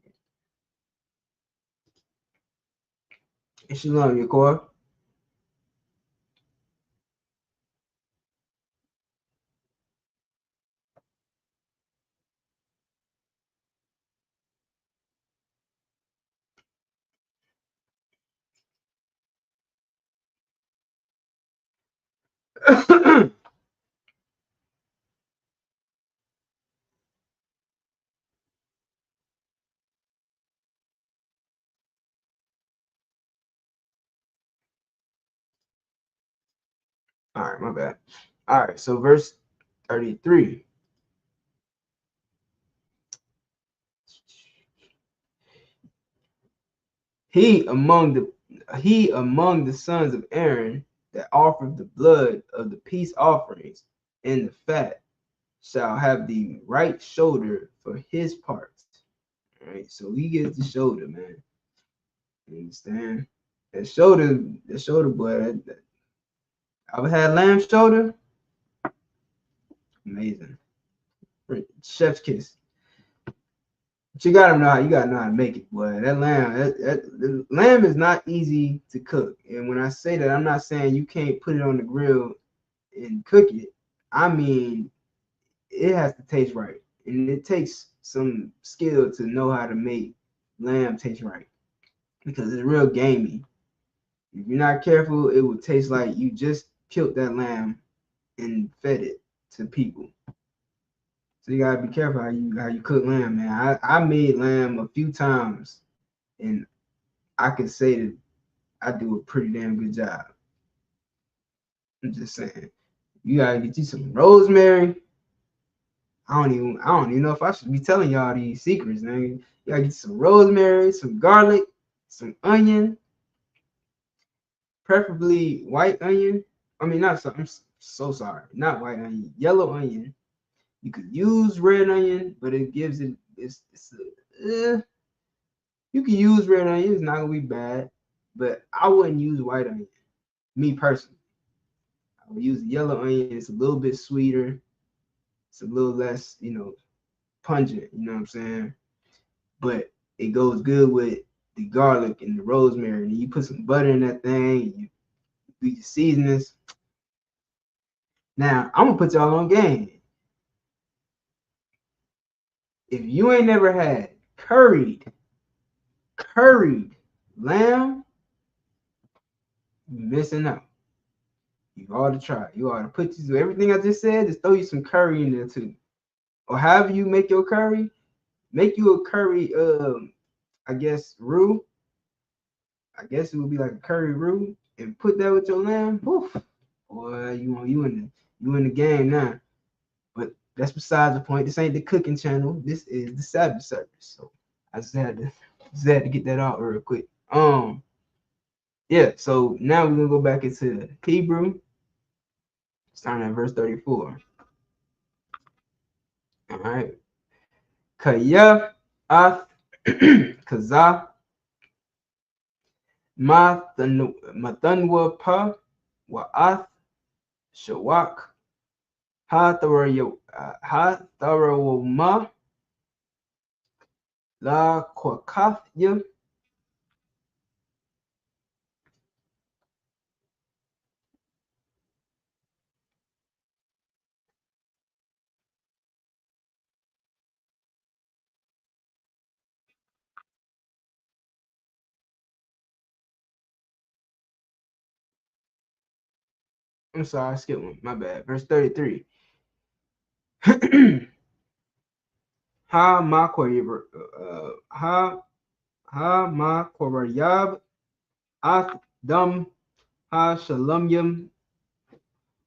And shalom, Yakor. All right, my bad. All right, so verse 33. He among the sons of Aaron that offered the blood of the peace offerings and the fat shall have the right shoulder for his parts. All right, so he gets the shoulder, man. You understand? That shoulder, boy. I've had lamb shoulder. Amazing. Chef's kiss. But you gotta know how to make it, boy. That the lamb is not easy to cook. And when I say that, I'm not saying you can't put it on the grill and cook it. I mean, it has to taste right. And it takes some skill to know how to make lamb taste right. Because it's real gamey. If you're not careful, it will taste like you just killed that lamb and fed it to people. So you gotta be careful how you cook lamb, man. I made lamb a few times, and I can say that I do a pretty damn good job. I'm just saying, you gotta get you some rosemary. I don't even know if I should be telling y'all these secrets, man. You gotta get some rosemary, some garlic, some onion, preferably white onion. I mean, not so. I'm so sorry, not white onion, yellow onion. You could use red onion, but it gives it you can use red onion, it's not gonna be bad, but I wouldn't use white onion. Me personally, I would use yellow onion. It's a little bit sweeter. It's a little less, pungent. You know what I'm saying? But it goes good with the garlic and the rosemary. And you put some butter in that thing. You do your seasonings. Now I'm gonna put y'all on game. If you ain't never had curried lamb, you're missing out. You ought to try. You ought to put you everything I just said. Just throw you some curry in there too, or however you make your curry. Make you a curry. I guess roux. I guess it would be like a curry roux, and put that with your lamb. Woof. Boy, you in the game now. But that's besides the point. This ain't the cooking channel. This is the Sabbath service. So I just had to get that out real quick. Yeah. So now we're gonna go back into Hebrew, starting at verse 34. All right. Kayaf ath kazah matanwa pa wa'ath shawak ha la kwakathya. I'm sorry, I skipped one. My bad. Verse 33. Ha ma korayab ath dam ha shalamyam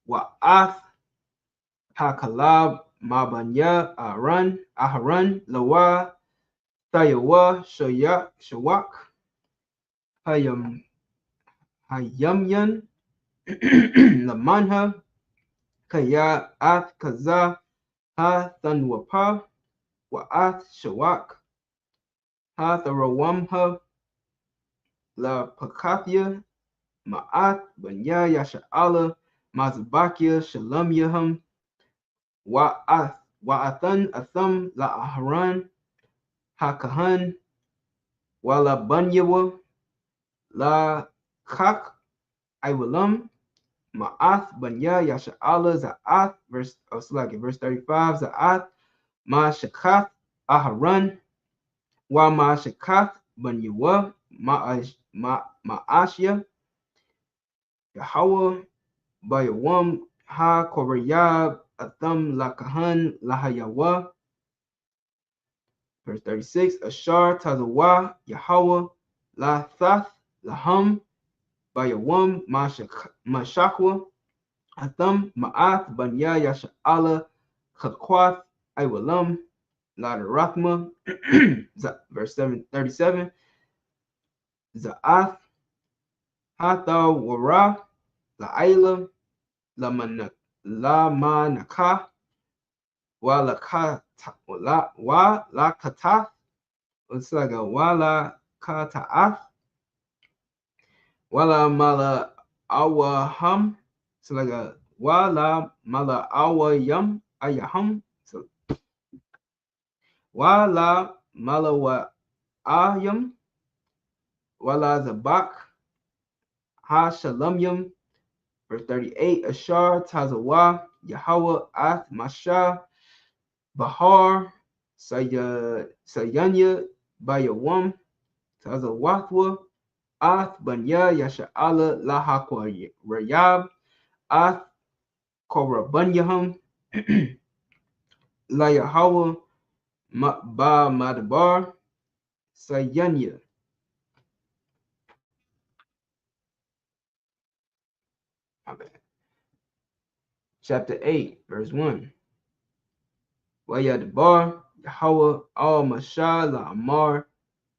wa ath ha kalab Mabanya, Aharon, Lawa, Thayawa, Shawak, Hayamyan, Lamanha, Kaya, Ath, Kaza, Ha, Thanwapa, Wa'ath, Shawak, Ha, Tharawamha, La Pakathia, Ma'ath, Banya, Yasha'ala, Mazabakia, Shalom Yaham, Wa'athan, Atham, La Aharon, Hakahan, Wala Banyawa, La Kak, Iwalam, Ma'ath, Banya, Yasha'ala, Za'ath, verse 35, Za'ath, Ma Shakath, Aharon, Wa Ma Shakath, Banyawa, Ma'ashya, Yahweh, Bayawam, Ha Korayab, Atham, Lakahan, Lahayawa. Verse 36, Ashar, Tazawa, Yahweh, Lathath, Laham, Bayawam, Mashakwa, Atham, Ma'ath, Banya, Yasha'ala, Chakwath, Iwalam, Ladarathma. Verse 37, Za'ath, Hatha, Wara, La'ila, Lamanaka, Walakatath. It's like a Walakatath, Wala Mala Awaham. It's like a Wala Mala Awayam Ayaham. So Wala Mala Wa Ayam, Wala Zabak, Ha Shalamyam. Verse 38, Ashar, Tazawa, Yahweh, Ath, Masha, Bahar, Sayanya, Bayawam, Tazawathwa, Ath, Banya, Yasha'ala, Lahakwa, Rayab, Ath, Korabanyaham, La Yahweh, Ba Madabar, Sayanya. Chapter 8, verse 1. Wayadabar, Yahweh, Al Masha, La Amar,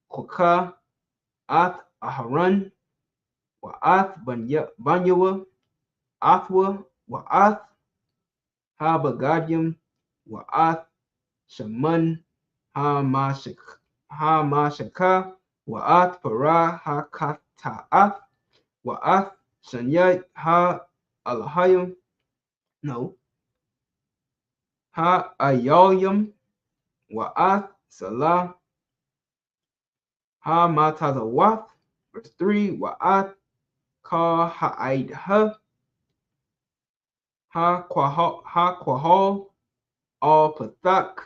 Koka, Ath, Aharon, Wa'ath, Banyawa, Athwa, Wa'ath, Habagadyam, Wa'ath, Shaman, Ha-mashaka, Wa'ath, Parah, Ha-kata'ath, Wa'ath, Shanyat, Ha-alahayim, no, Ha-ayoyim, Wa'ath, Salah, Ha-matazawath. Verse 3, Wa'ath, Ka Ha'aidha, Ha-Quahal, Al Pathak,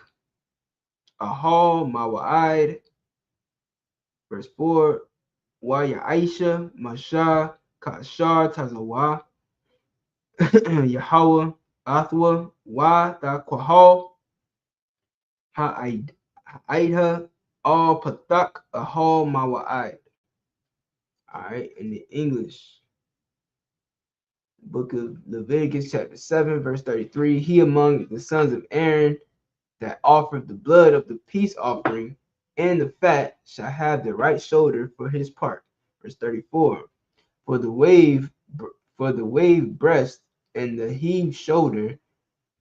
Ahal Mawa'id. Verse 4, Waya Aisha, Masha, Kashar, Tazawa, Yahweh, Athwa, Wa, Quahal, Ha'aidha, Al Pathak, Ahal Mawa'id. All right, in the English, book of Leviticus, chapter 7, verse 33, he among the sons of Aaron that offered the blood of the peace offering and the fat shall have the right shoulder for his part. Verse 34, for the wave breast and the heaved shoulder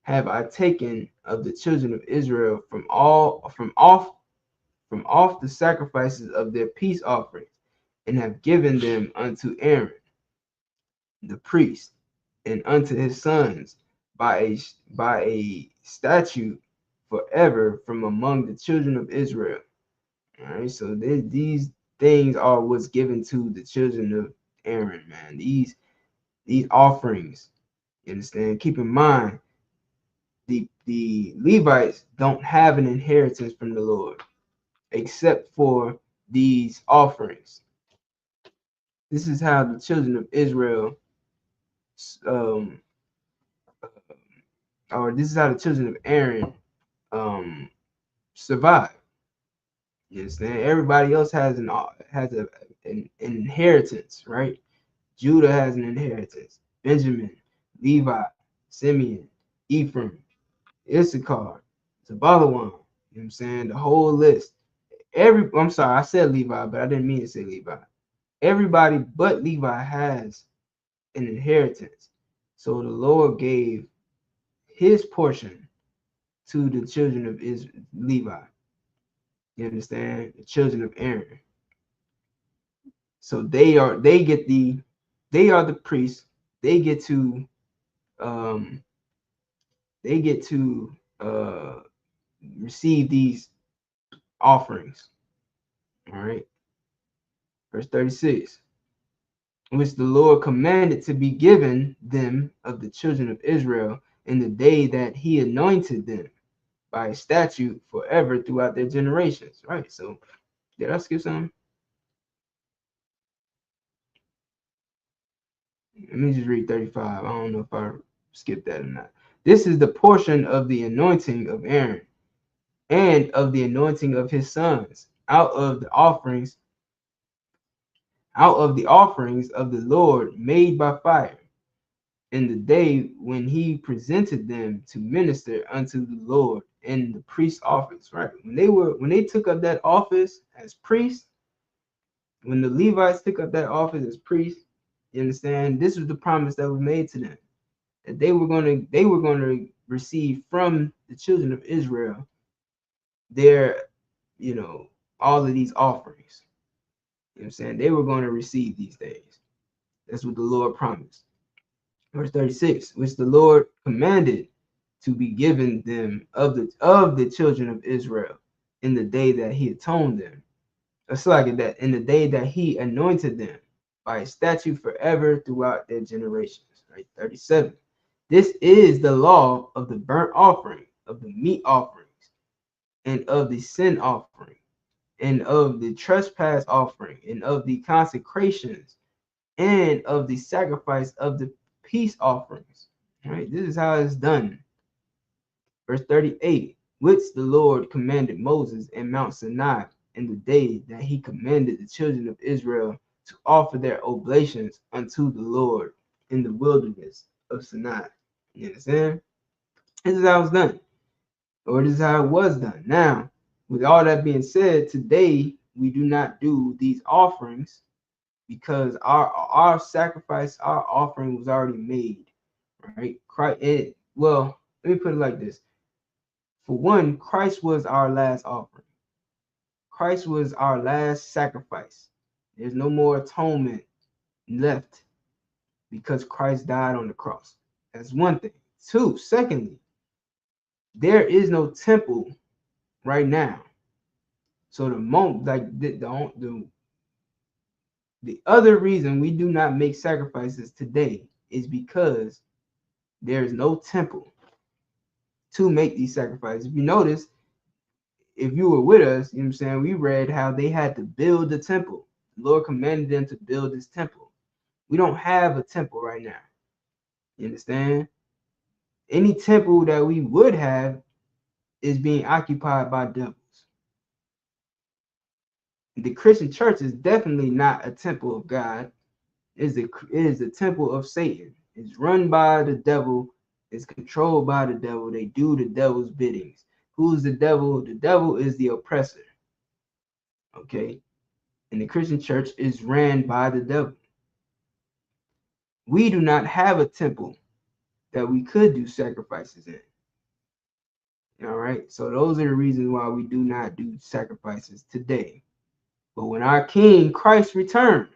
have I taken of the children of Israel from off the sacrifices of their peace offerings, and have given them unto Aaron the priest and unto his sons by a statute forever from among the children of Israel. All right, so these things are what's given to the children of Aaron, man. These offerings, you understand? Keep in mind, the Levites don't have an inheritance from the Lord except for these offerings. This is how the children of Israel, or this is how the children of Aaron survive. You understand? Everybody else has an inheritance, right? Judah has an inheritance. Benjamin, Levi, Simeon, Ephraim. Issachar, Zabalawan, you know what I'm saying? The whole list. I'm sorry, I said Levi, but I didn't mean to say Levi. Everybody but Levi has an inheritance. So the Lord gave his portion to the children of Levi. You understand? The children of Aaron. So they are the priests. They get to um uh receive these offerings. All right. Verse 36. Which the Lord commanded to be given them of the children of Israel in the day that he anointed them by a statute forever throughout their generations. Right. So did I skip something? Let me just read 35. I don't know if I skipped that or not. This is the portion of the anointing of Aaron and of the anointing of his sons out of the offerings of the Lord made by fire in the day when he presented them to minister unto the Lord in the priest's office. Right. When they took up that office as priests, when the Levites took up that office as priests, you understand, this was the promise that was made to them, that they were going to receive from the children of Israel their, all of these offerings. You know what I'm saying? They were going to receive these things. That's what the Lord promised. Verse 36, which the Lord commanded to be given them of the children of Israel in the day that he atoned them. It's like that in the day that he anointed them by a statute forever throughout their generations. Right? 37. This is the law of the burnt offering, of the meat offerings, and of the sin offering, and of the trespass offering, and of the consecrations, and of the sacrifice of the peace offerings. Right? This is how it's done. Verse 38, which the Lord commanded Moses in Mount Sinai in the day that he commanded the children of Israel to offer their oblations unto the Lord in the wilderness of Sinai. You understand? This is how it's done, or this is how it was done. Now, with all that being said, today we do not do these offerings because our sacrifice, our offering was already made, right? Well, let me put it like this. For one, Christ was our last offering. Christ was our last sacrifice. There's no more atonement left because Christ died on the cross. That's one thing. Two, secondly, there is no temple right now. So the other reason we do not make sacrifices today is because there is no temple to make these sacrifices. If you notice, if you were with us, you know what I'm saying, we read how they had to build the temple. The Lord commanded them to build this temple. We don't have a temple right now. You understand? Any temple that we would have is being occupied by devils. The Christian church is definitely not a temple of God. It is a temple of Satan. It's run by the devil. It's controlled by the devil. They do the devil's biddings. Who's the devil? The devil is the oppressor. Okay? And the Christian church is ran by the devil. We do not have a temple that we could do sacrifices in. All right? So those are the reasons why we do not do sacrifices today. But when our King Christ returns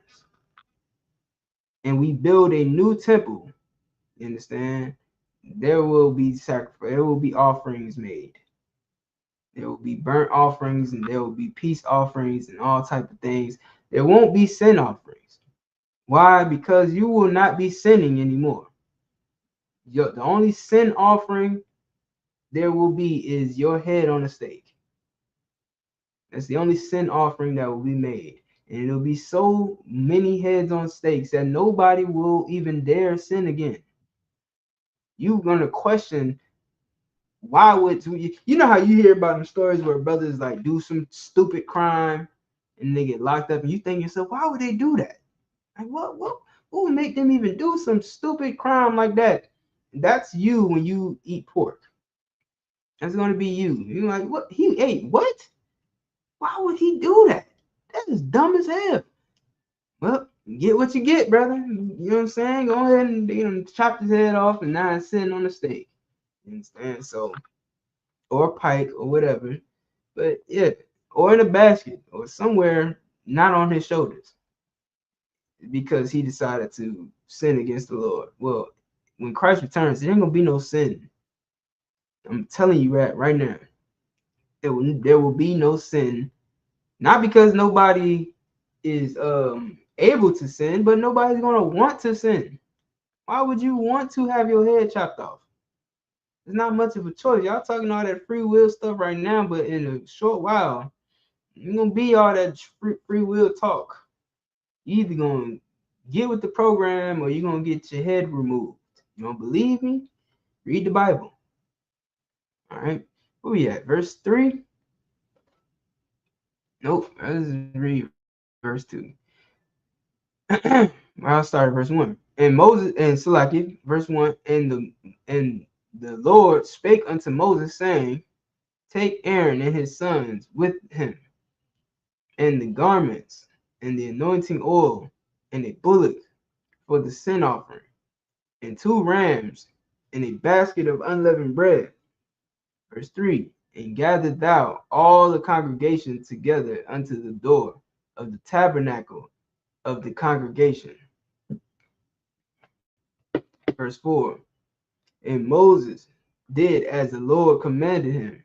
and we build a new temple, you understand, there will be sacrifice, there will be offerings made. There will be burnt offerings and there will be peace offerings and all type of things. There won't be sin offerings. Why? Because you will not be sinning anymore. The only sin offering there will be is your head on a stake. That's the only sin offering that will be made. And it'll be so many heads on stakes that nobody will even dare sin again. You're going to question, why would you know how you hear about the stories where brothers like do some stupid crime and they get locked up and you think yourself, why would they do that? Like what would make them even do some stupid crime like that? That's you when you eat pork. That's gonna be you. You're like, what? He ate what? Why would he do that? That is dumb as hell. Well, get what you get, brother. You know what I'm saying? Go ahead and chop his head off, and now it's sitting on the steak. You understand? So, or a pike or whatever. But yeah, or in a basket or somewhere not on his shoulders because he decided to sin against the Lord. Well, when Christ returns, there ain't gonna be no sin. I'm telling you right now. There will be no sin. Not because nobody is able to sin, but nobody's gonna want to sin. Why would you want to have your head chopped off? It's not much of a choice. Y'all talking all that free will stuff right now, but in a short while, you're gonna be all that free will talk. You either gonna get with the program or you're gonna get your head removed. You don't believe me? Read the Bible. All right. Where we at? Verse 3? Nope. Let's read verse 2. I'll start at verse 1. And Moses and Salaki, verse 1, and the Lord spake unto Moses, saying, take Aaron and his sons with him, and the garments, and the anointing oil, and a bullock for the sin offering, and 2 rams, and a basket of unleavened bread. Verse 3. And gather thou all the congregation together unto the door of the tabernacle of the congregation. Verse 4. And Moses did as the Lord commanded him,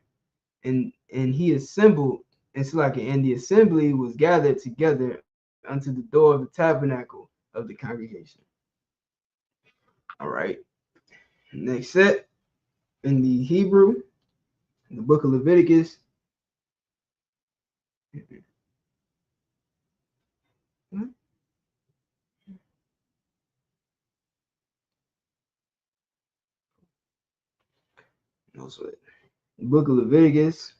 and he assembled, and and the assembly was gathered together unto the door of the tabernacle of the congregation. All right. Next set in the Hebrew, in the book of Leviticus. No sweat. The book of Leviticus.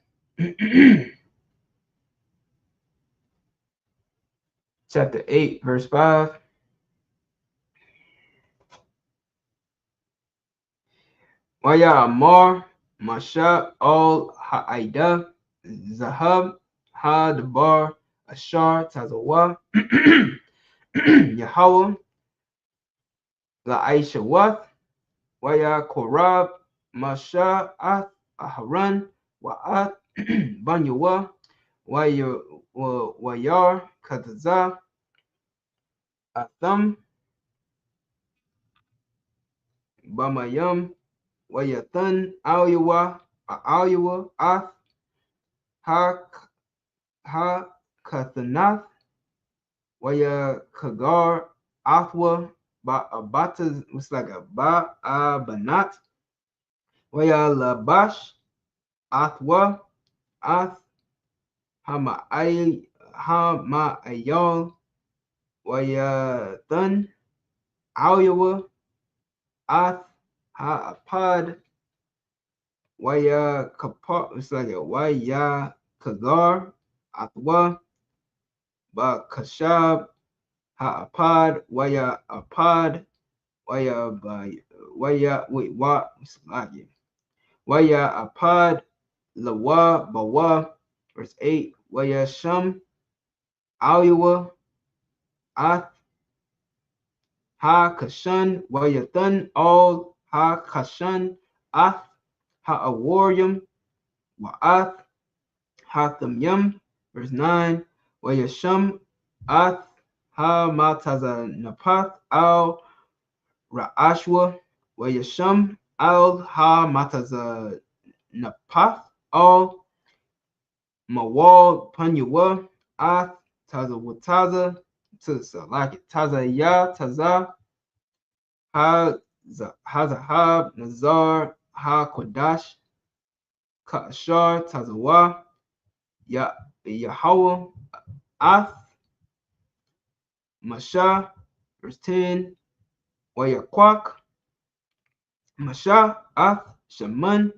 Chapter 8, verse 5. Waya Amar, Masha, Al Ha'ida, Zahab, Ha Dabar, Ashar, Tazawa, Yahweh, La'aisha Wath, Waya Korab, Masha, Ath, Aharan, Wa'at, Banyawa, Wayar, Kataza, Atham, Bamayam, Wayathan, Alyawa, Ath, Ha Kathanath, Waya Kagar, Athwa, Bata, it's like a Banat, Waya Labash, Athwa, Ath, Hama'ayal, Waya Thun, Alyawa, Ath, Ha'apad, Waya Kapar, it's like a Waya Kagar, Athwa, Ba Kashab, Ha'apad, Waya Apad, Waya Apad, Lawa Bawa, verse 8, Waya Shum, Alyawa, Ath, Ha Kashan, Waya Thun, All, Ha Kashan, Ath, Ha'awarium, Wa'ath, Hathamyam, verse 9, Waya Shum, Ath, Ha Mataza Napath, Al Ra'ashwa, Wayasham, Al Ha Mataza Napath, Al Mawal Panyawa, Ath Taza Wataza, like it, Taza Ya, Taza, Ha Hazahab, Nazar, Ha Kodash, Kashar, Tazawa, Yahweh, Ath, Masha, verse 10, Wayakwak, Masha, Ath, Shaman,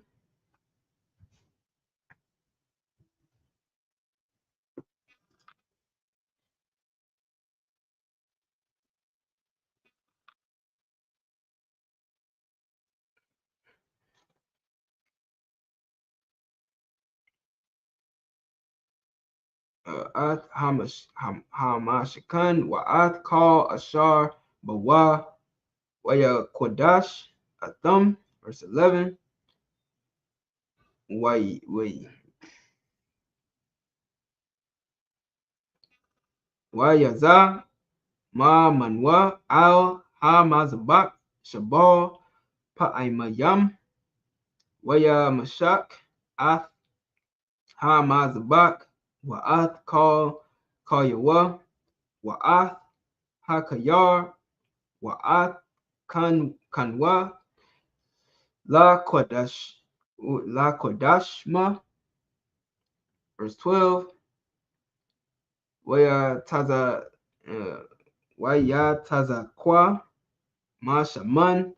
Ath Hamashikan Wa'ath Call Ashar Bawa Waya Kodash Atham, verse 11. Wayaza Ma Manwa Al Hamazabak Shabal Pa'aimayam Waya Mashak Ath Hamazabak Wa'ath Call Yawa Wa'ath Hakayar Wa'ath Kanwa La Kodashma, verse 12. Waya Taza Kwa Ma Shaman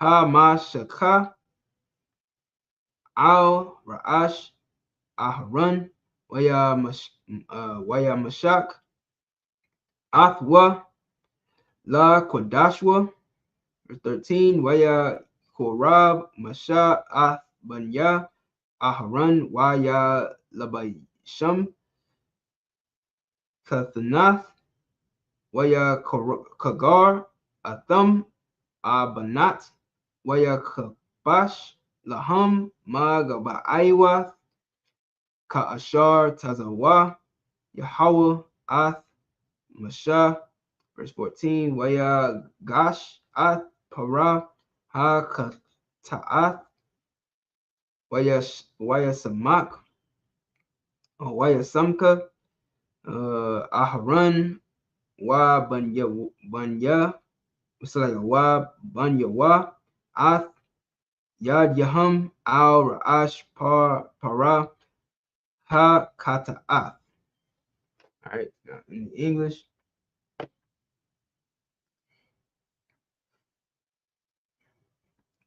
Ha Ma Shaka Al Ra'ash Aharon Waya Mashak Athwa La Kodashwa, verse 13. Waya Korab Masha Ath Banya Aharon Waya Labaysham Kathanath Waya Kagar Atham Abanat Waya Kabash Laham Magabaiwath Ka'ashar Tazawa Yahweh Ath Masha, verse 14. Waya Gash Ath Para Ha Ta'ath Waya Samak Waya Samka Aharon Wa Banya, it's like a Wa Banya Wa Ath Yad Yaham Al Ra'ash Para Ha Kata'ath. All right, now in English.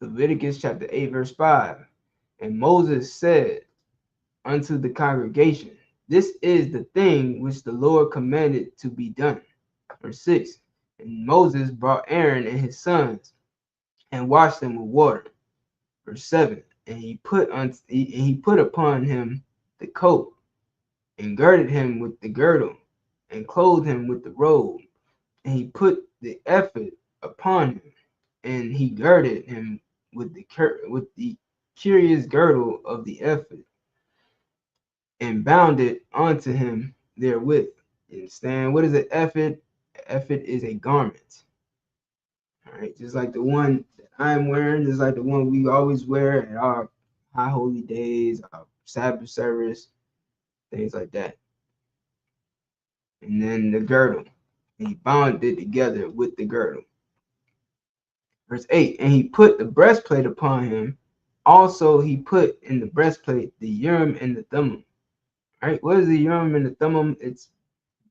Leviticus chapter 8, verse 5. And Moses said unto the congregation, this is the thing which the Lord commanded to be done. Verse 6. And Moses brought Aaron and his sons and washed them with water. Verse 7. And he put upon him the coat, and girded him with the girdle, and clothed him with the robe. And he put the ephod upon him, and he girded him with the curious girdle of the ephod, and bound it onto him therewith. You understand? What is an ephod? An ephod is a garment. All right, just like the one that I'm wearing, just like the one we always wear at our high holy days, our Sabbath service, things like that. And then the girdle, and he bound it together with the girdle. Verse 8, and he put the breastplate upon him. Also he put in the breastplate the Urim and the Thummim. All right, what is the Urim and the Thummim? It's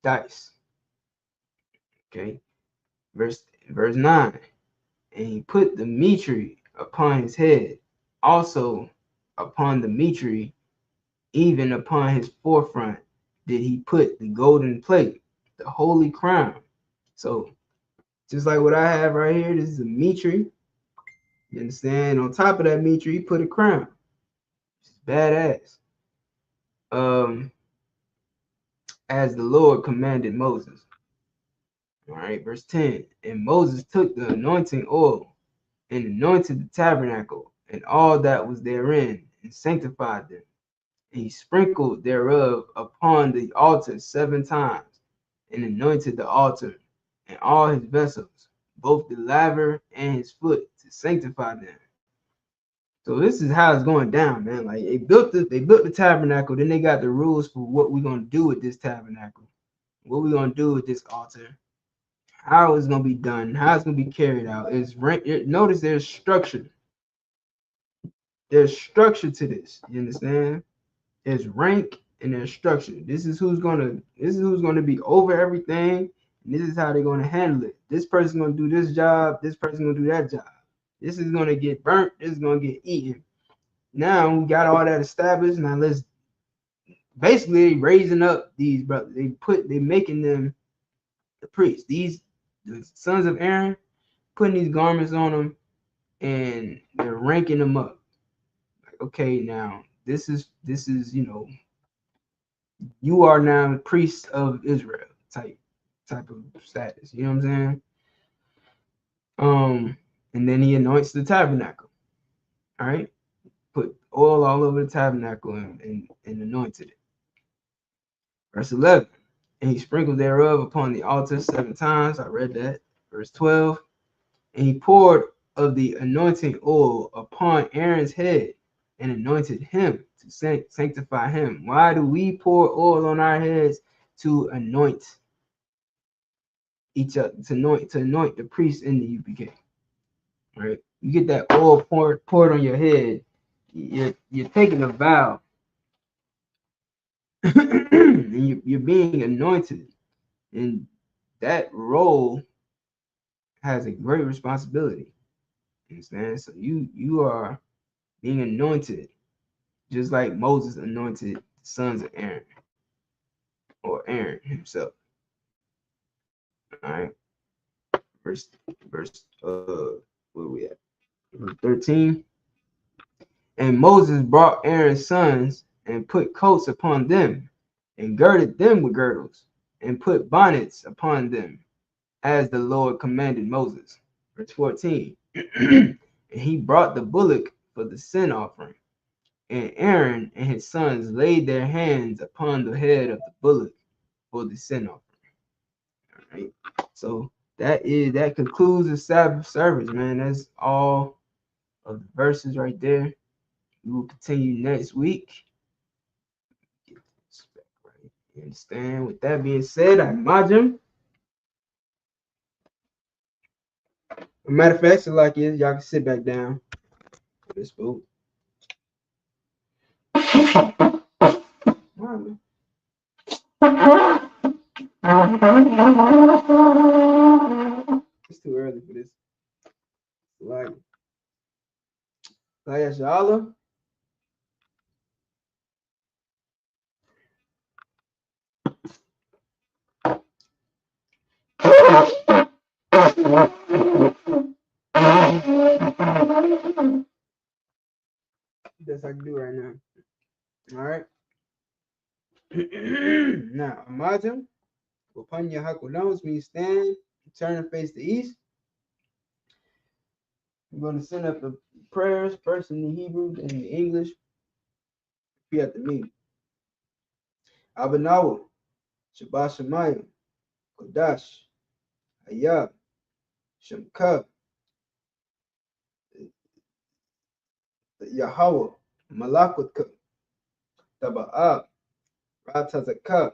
dice. Okay, verse 9, and he put the mitre upon his head, also upon the mitre, even upon his forefront, did he put the golden plate, the holy crown. So just like what I have right here, this is a mitre. You understand? On top of that mitre, he put a crown. It's badass. As the Lord commanded Moses. All right, verse 10. And Moses took the anointing oil and anointed the tabernacle and all that was therein, and sanctified them. And he sprinkled thereof upon the altar 7 times, and anointed the altar and all his vessels, both the laver and his foot, to sanctify them. So this is how it's going down, man. Like they built the tabernacle, then they got the rules for what we're gonna do with this tabernacle, what we're gonna do with this altar, how it's gonna be done, how it's gonna be carried out. Notice there's structure. There's structure to this. You understand? There's rank and there's structure. This is who's gonna be over everything, and this is how they're gonna handle it. This person's gonna do this job, this person's gonna do that job. This is gonna get burnt, this is gonna get eaten. Now we got all that established. Now let's basically raising up these brothers. They making them the priests. The sons of Aaron, putting these garments on them, and they're ranking them up. Like, okay, now this is you are now the priest of Israel type of status. You know what I'm saying? And then he anoints the tabernacle. All right, put oil all over the tabernacle and anointed it. Verse 11, and he sprinkled thereof upon the altar 7 times. I read that. Verse 12, and he poured of the anointing oil upon Aaron's head and anointed him to sanctify him. Why do we pour oil on our heads? To anoint each other, to anoint the priest in the UPK. Right? You get that oil poured on your head, you're taking a vow. And you're being anointed, and that role has a great responsibility. Understand? So you are being anointed, just like Moses anointed the sons of Aaron, or Aaron himself. All right, verse where we at? Verse 13. And Moses brought Aaron's sons and put coats upon them, and girded them with girdles, and put bonnets upon them, as the Lord commanded Moses. Verse 14. And he brought the bullock for the sin offering, and Aaron and his sons laid their hands upon the head of the bullock for the sin offering. All right. So that concludes the Sabbath service, man. That's all of the verses right there. We will continue next week. Get this back right. You understand? With that being said, I imagine. A matter of fact, so like is y'all can sit back down. This food. It's too early for this. Like SHALAM. That's I can do right now. All right. Now, imagine upon your hakulones when you stand, turn and face the east. I'm going to send up the prayers first in the Hebrew and in the English. Repeat after me. Abanawa, Shabbat Shemayim, Kodash, I.S.U.P.K, Yahweh, Malakutka, Taba'ah, Ratazaka,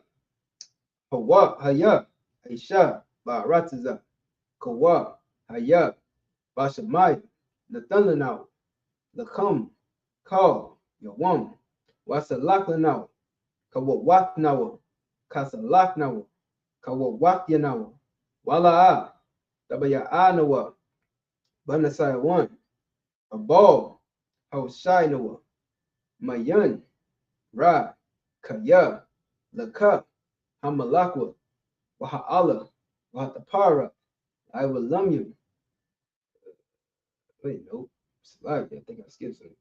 Hawa, Hayab, Aisha, Ba'rataza, Kawa, Hayab, Bashamai, Nathananaw, Lakam, Kal, Yawam, Wasalakanaw, Kawawatnawa, Kasalaknawa, Kawawatyanawa, Wala'a, Tabaya'anawa, Banasai 1, Abal, Hoshainawa, Mayan, Ra, Kaya, Laka, Hamalakwa, Waha'ala, Wahatapara, I will lum you. Wait, nope. I think I skipped something.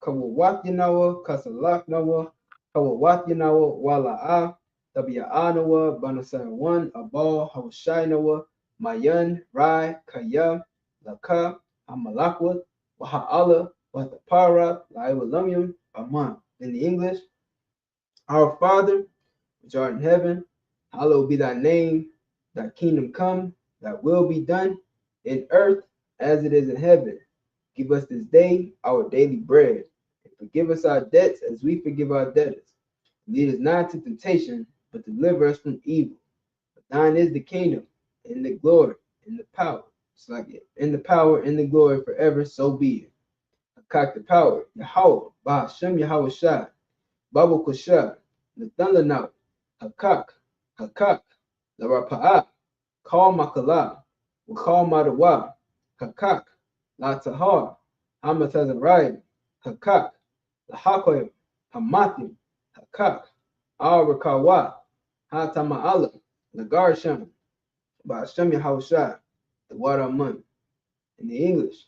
Kawawatyanawa, Kasalaknawa, Kawawatyanawa, Wala'a, Tabia'anawa, Banasai 1, Abal, Hoshainawa, Mayan, Rai, Kaya, Laka, Hamalakwa, Waha'ala, Wahatapara, I will lum you. Aman. In the English, our Father, which art in heaven, hallowed be thy name, thy kingdom come, thy will be done in earth as it is in heaven. Give us this day our daily bread, and forgive us our debts as we forgive our debtors. Lead us not into temptation, but deliver us from evil. For thine is the kingdom, and the glory, and the power. It's like it. And the power and the glory forever, so be it. Hakak the power, Yahweh, Bahashem Yahweh Shai, Babu Kushah, Nathanlanau, Hakak, Larapa'ah, Kal Makala, Wakal Madawa, Hakak, La Tahar, Hamatazarayim, Hakak, Lahakoyim, Hamathim, Hakak, Al Rakawa, Hatama'ala, Lagarsham, Ba'ashem Yahushai, the water month. In the English,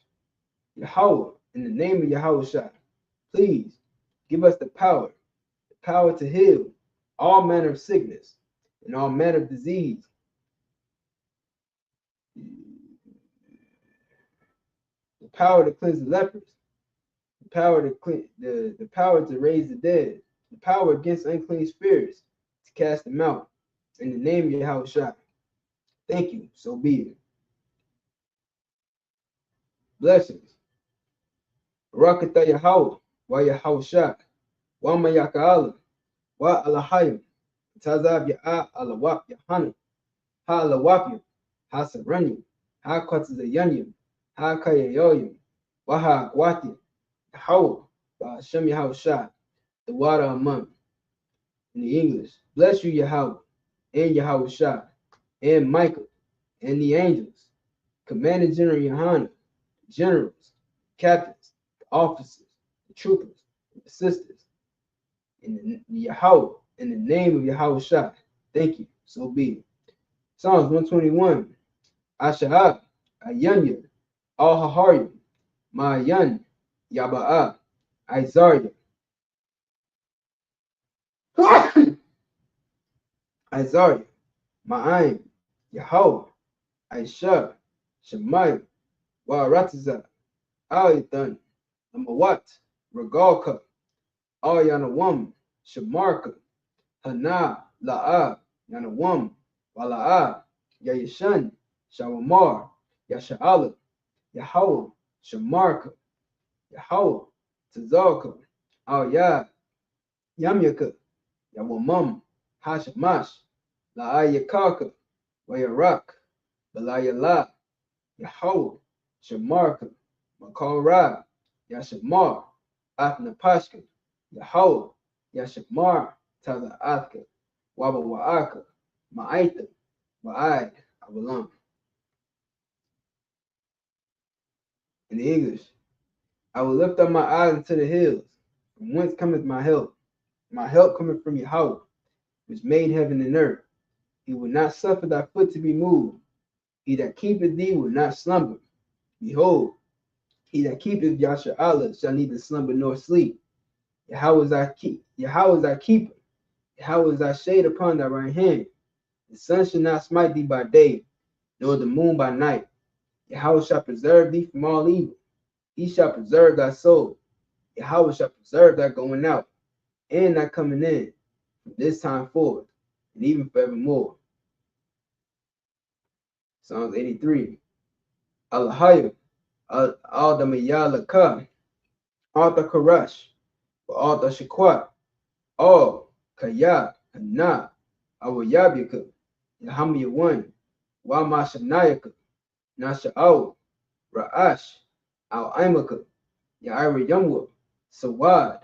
Yahweh, in the name of Yahushai, please give us the power to heal, all manner of sickness and all manner of disease. The power to cleanse the lepers, the power to the power to raise the dead, the power against unclean spirits to cast them out. In the name of Yahushua. Thank you. So be it. Blessings. Barakatah Yahweh, wa Yahushua, wa Mayaka'ala, wa Alahayim, Tazab Ya'a Alawap Yahanna, Ha Alawapim, Ha Saranyim, Ha Kwatazayanyim, Ha Kayayoyim, wa Ha Gwati, Yahweh, wa Hashem Yahushua, the water among. In the English, bless you, Yahweh, and Yahushua, and Michael, and the angels, Commander General YAHANNA, generals, captains, the officers, the troopers, the sisters, in the Yahweh, in the name of Yahushua. Thank you. So be it. Psalms 121. Asha'ab, Ayanya, Al Haharim, Ma'ayan, Yaba'a, Isaiah. Isaiah, Ma'aim, Yahweh, Aisha, Shemayim, Wa'aratiza, Al-Ithan, Amawat, Regalka, Al-Yanawam, Shamarka, Hana, La'a, Yanawam, Wala'a, Yayashan, Shawamar, Yasha'ala, Yahweh, Shamarka, Yahweh, Tazalka, Al-Yad, Yamyaka, Yawamam, Hashamash, La'ayakaka, Wayarak, Balayala, Yahweh, Shamarka, Makorah, Yashamar, Athnapashka, Yahweh, Yashamar, Taza'atka, Wabawa'aka, Ma'aita, Wa'ai, Abalam. In the English, I will lift up my eyes unto the hills, from whence cometh my help. My help cometh from Yahweh, which made heaven and earth. He will not suffer thy foot to be moved. He that keepeth thee will not slumber. Behold, he that keepeth Yasha'Allah shall neither slumber nor sleep. Yahweh is thy keeper. Yahweh is thy shade upon thy right hand. The sun shall not smite thee by day, nor the moon by night. Yahweh shall preserve thee from all evil. He shall preserve thy soul. Yahweh shall preserve thy going out and thy coming in from this time forward and even forevermore. Psalms 83. Alahayim, Al-Damayalaka, Al-Karash, Al-Shakwat, Al-Kaya, Hana, Awayabika, Yahamiyawan, Wamashanayaka, Nasha'aw, Ra'ash, Al-Imaka, Ya'ira Yamwa, Sawad,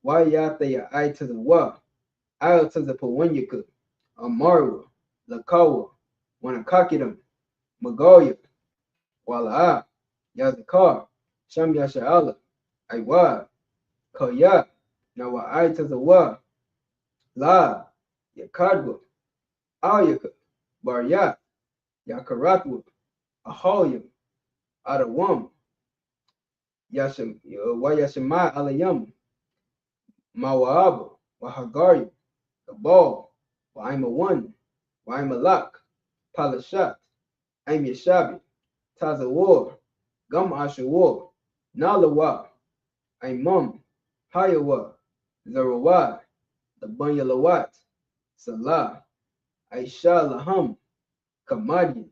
Wayata Ya'ai to the Wa, Al to the Pawanyaka, Amarwa, Lakawa, Wanakakidam, Magoya, Wala'a, Yazakar, Sham Yasha'ala, Aiwa, Koya, Nawa'ai to the Wa, La, Yakadwa, Ayaka, Baryat, Yakaratwa, Ahoyam, Adawam, Wayashima Alayam, Mawa'aba, Wahagari, Gabal, Wa'ima1, Wa'ima-Lak, Palashat, Aim Yashabi, Tazawar, Gum Ashawar, Nalawa, Aimum, Hayawa, Zarawad, Labunyalawat, Salah, Aisha Laham, Kamadian,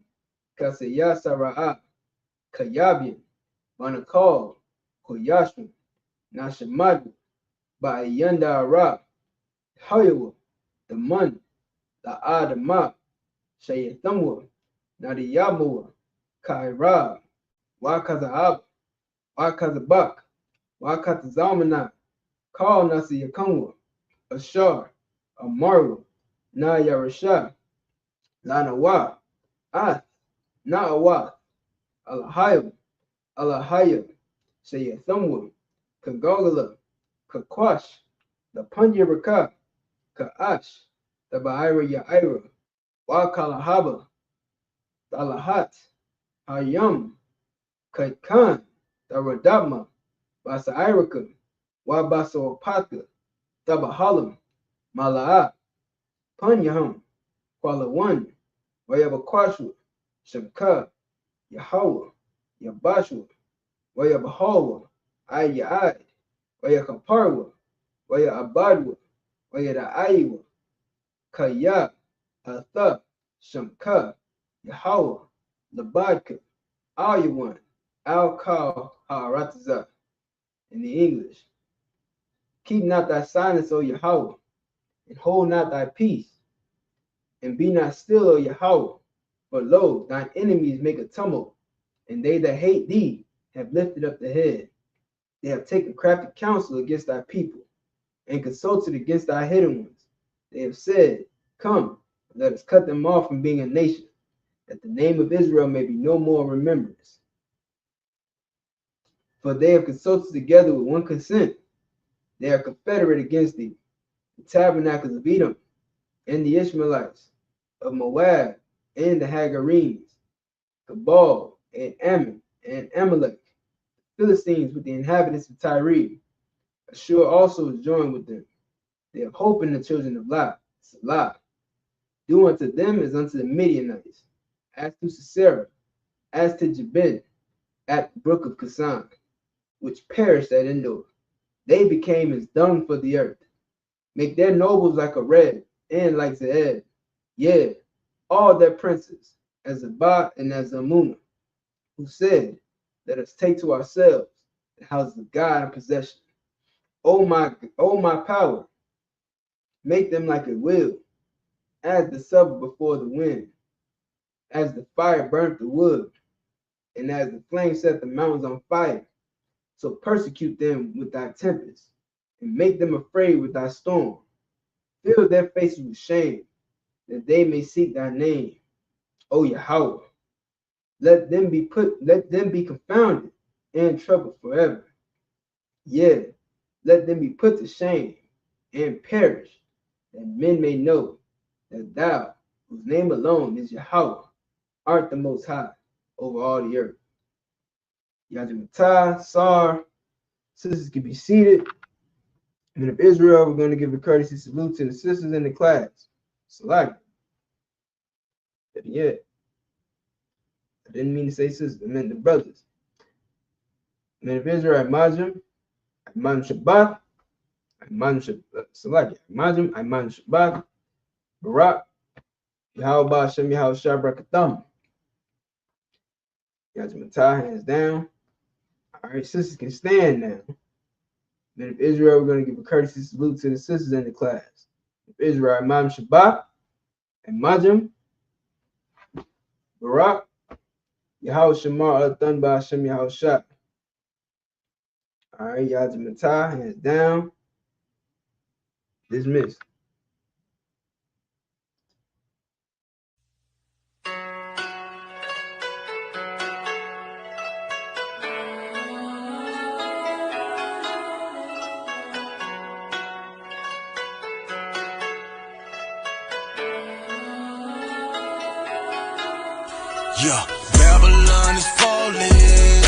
Kasaya Sara'a, Kayabian, Manakal, Koyashim, Nashamadu, Ba'ayanda Ara, Hayawa, the Mun, the Adama, Shayathamwa, Nadiyamua, Kaira, Wakazahab, Wakazabak, Wakazamana, Kal Nasi Yakamwa, Ashar, Amaru, Na Yarasha, Lanawa, Ath, Na'awath, Alahayim, Alahayim, Shayathamwa, Kagogala, Kakwash, the Punyaraka, Ka'ash, the Ba'ira Ya'ira, Wakalahaba, Talahat, Hayam, Kaikan, the Radama, Basairaka, Wabasopaka, Tabahalam, Mala'a, upon Yahum, Kuala one, Wayabakwashua, Shamka, Yahweh, Yabashua, Wayabahawa, Ayaad, Wayakaparwa, Wayabadwa, Wayadaiwa, Kaya, Atha, Shamka, Yahweh, Labadka, Ayawan, Al-Kal Ha'arataza, in the English. Keep not thy silence, O Yahweh, and hold not thy peace, and be not still, O Yahweh, for lo, thine enemies make a tumult, and they that hate thee have lifted up the head. They have taken crafty counsel against thy people, and consulted against thy hidden ones. They have said, come, let us cut them off from being a nation, that the name of Israel may be no more in remembrance. For they have consulted together with one consent. They are confederate against thee, the tabernacles of Edom, and the Ishmaelites, of Moab, and the Hagarenes, Cabal, and Ammon, and Amalek, the Philistines with the inhabitants of Tyre. Ashur also is joined with them. They have hope in the children of Lot, Salah. Do unto them as unto the Midianites, as to Sisera, as to Jabin, at the brook of Kasan, which perished at Endor. They became as dung for the earth. Make their nobles like a red, and like Zeed. Yea, all their princes, as Abba and as Amunah, who said, let us take to ourselves the houses of God in possession. O my power, make them like a wheel, as the summer before the wind, as the fire burnt the wood, and as the flame set the mountains on fire. So persecute them with thy tempest, and make them afraid with thy storm. Fill their faces with shame, that they may seek thy name, O Yahweh. Let them be confounded and troubled forever. Yea, let them be put to shame and perish, that men may know that thou, whose name alone is Yahweh, art the most high over all the earth. Yajimata, Sar, sisters can be seated. Men of Israel, we're going to give a courtesy salute to the sisters in the class. Select. Yeah. I didn't mean to say sisters, I meant the brothers. Men of Israel, Imajim, Imam Shabbat, Imam Select. Imajim, Imam Shabbat, Barak, Yahweh Hashem, Yahweh Shabbat, Yajimata, hands down. All right, sisters can stand now. Men of Israel, we're going to give a courtesy salute to the sisters in the class. Of Israel, Imam Shabbat, Imajim, Barak, Yahweh Shemar Al-Thun Hashem Yahweh Shah. All right, Yajimata, hands down. Dismissed. Yeah, Babylon is falling.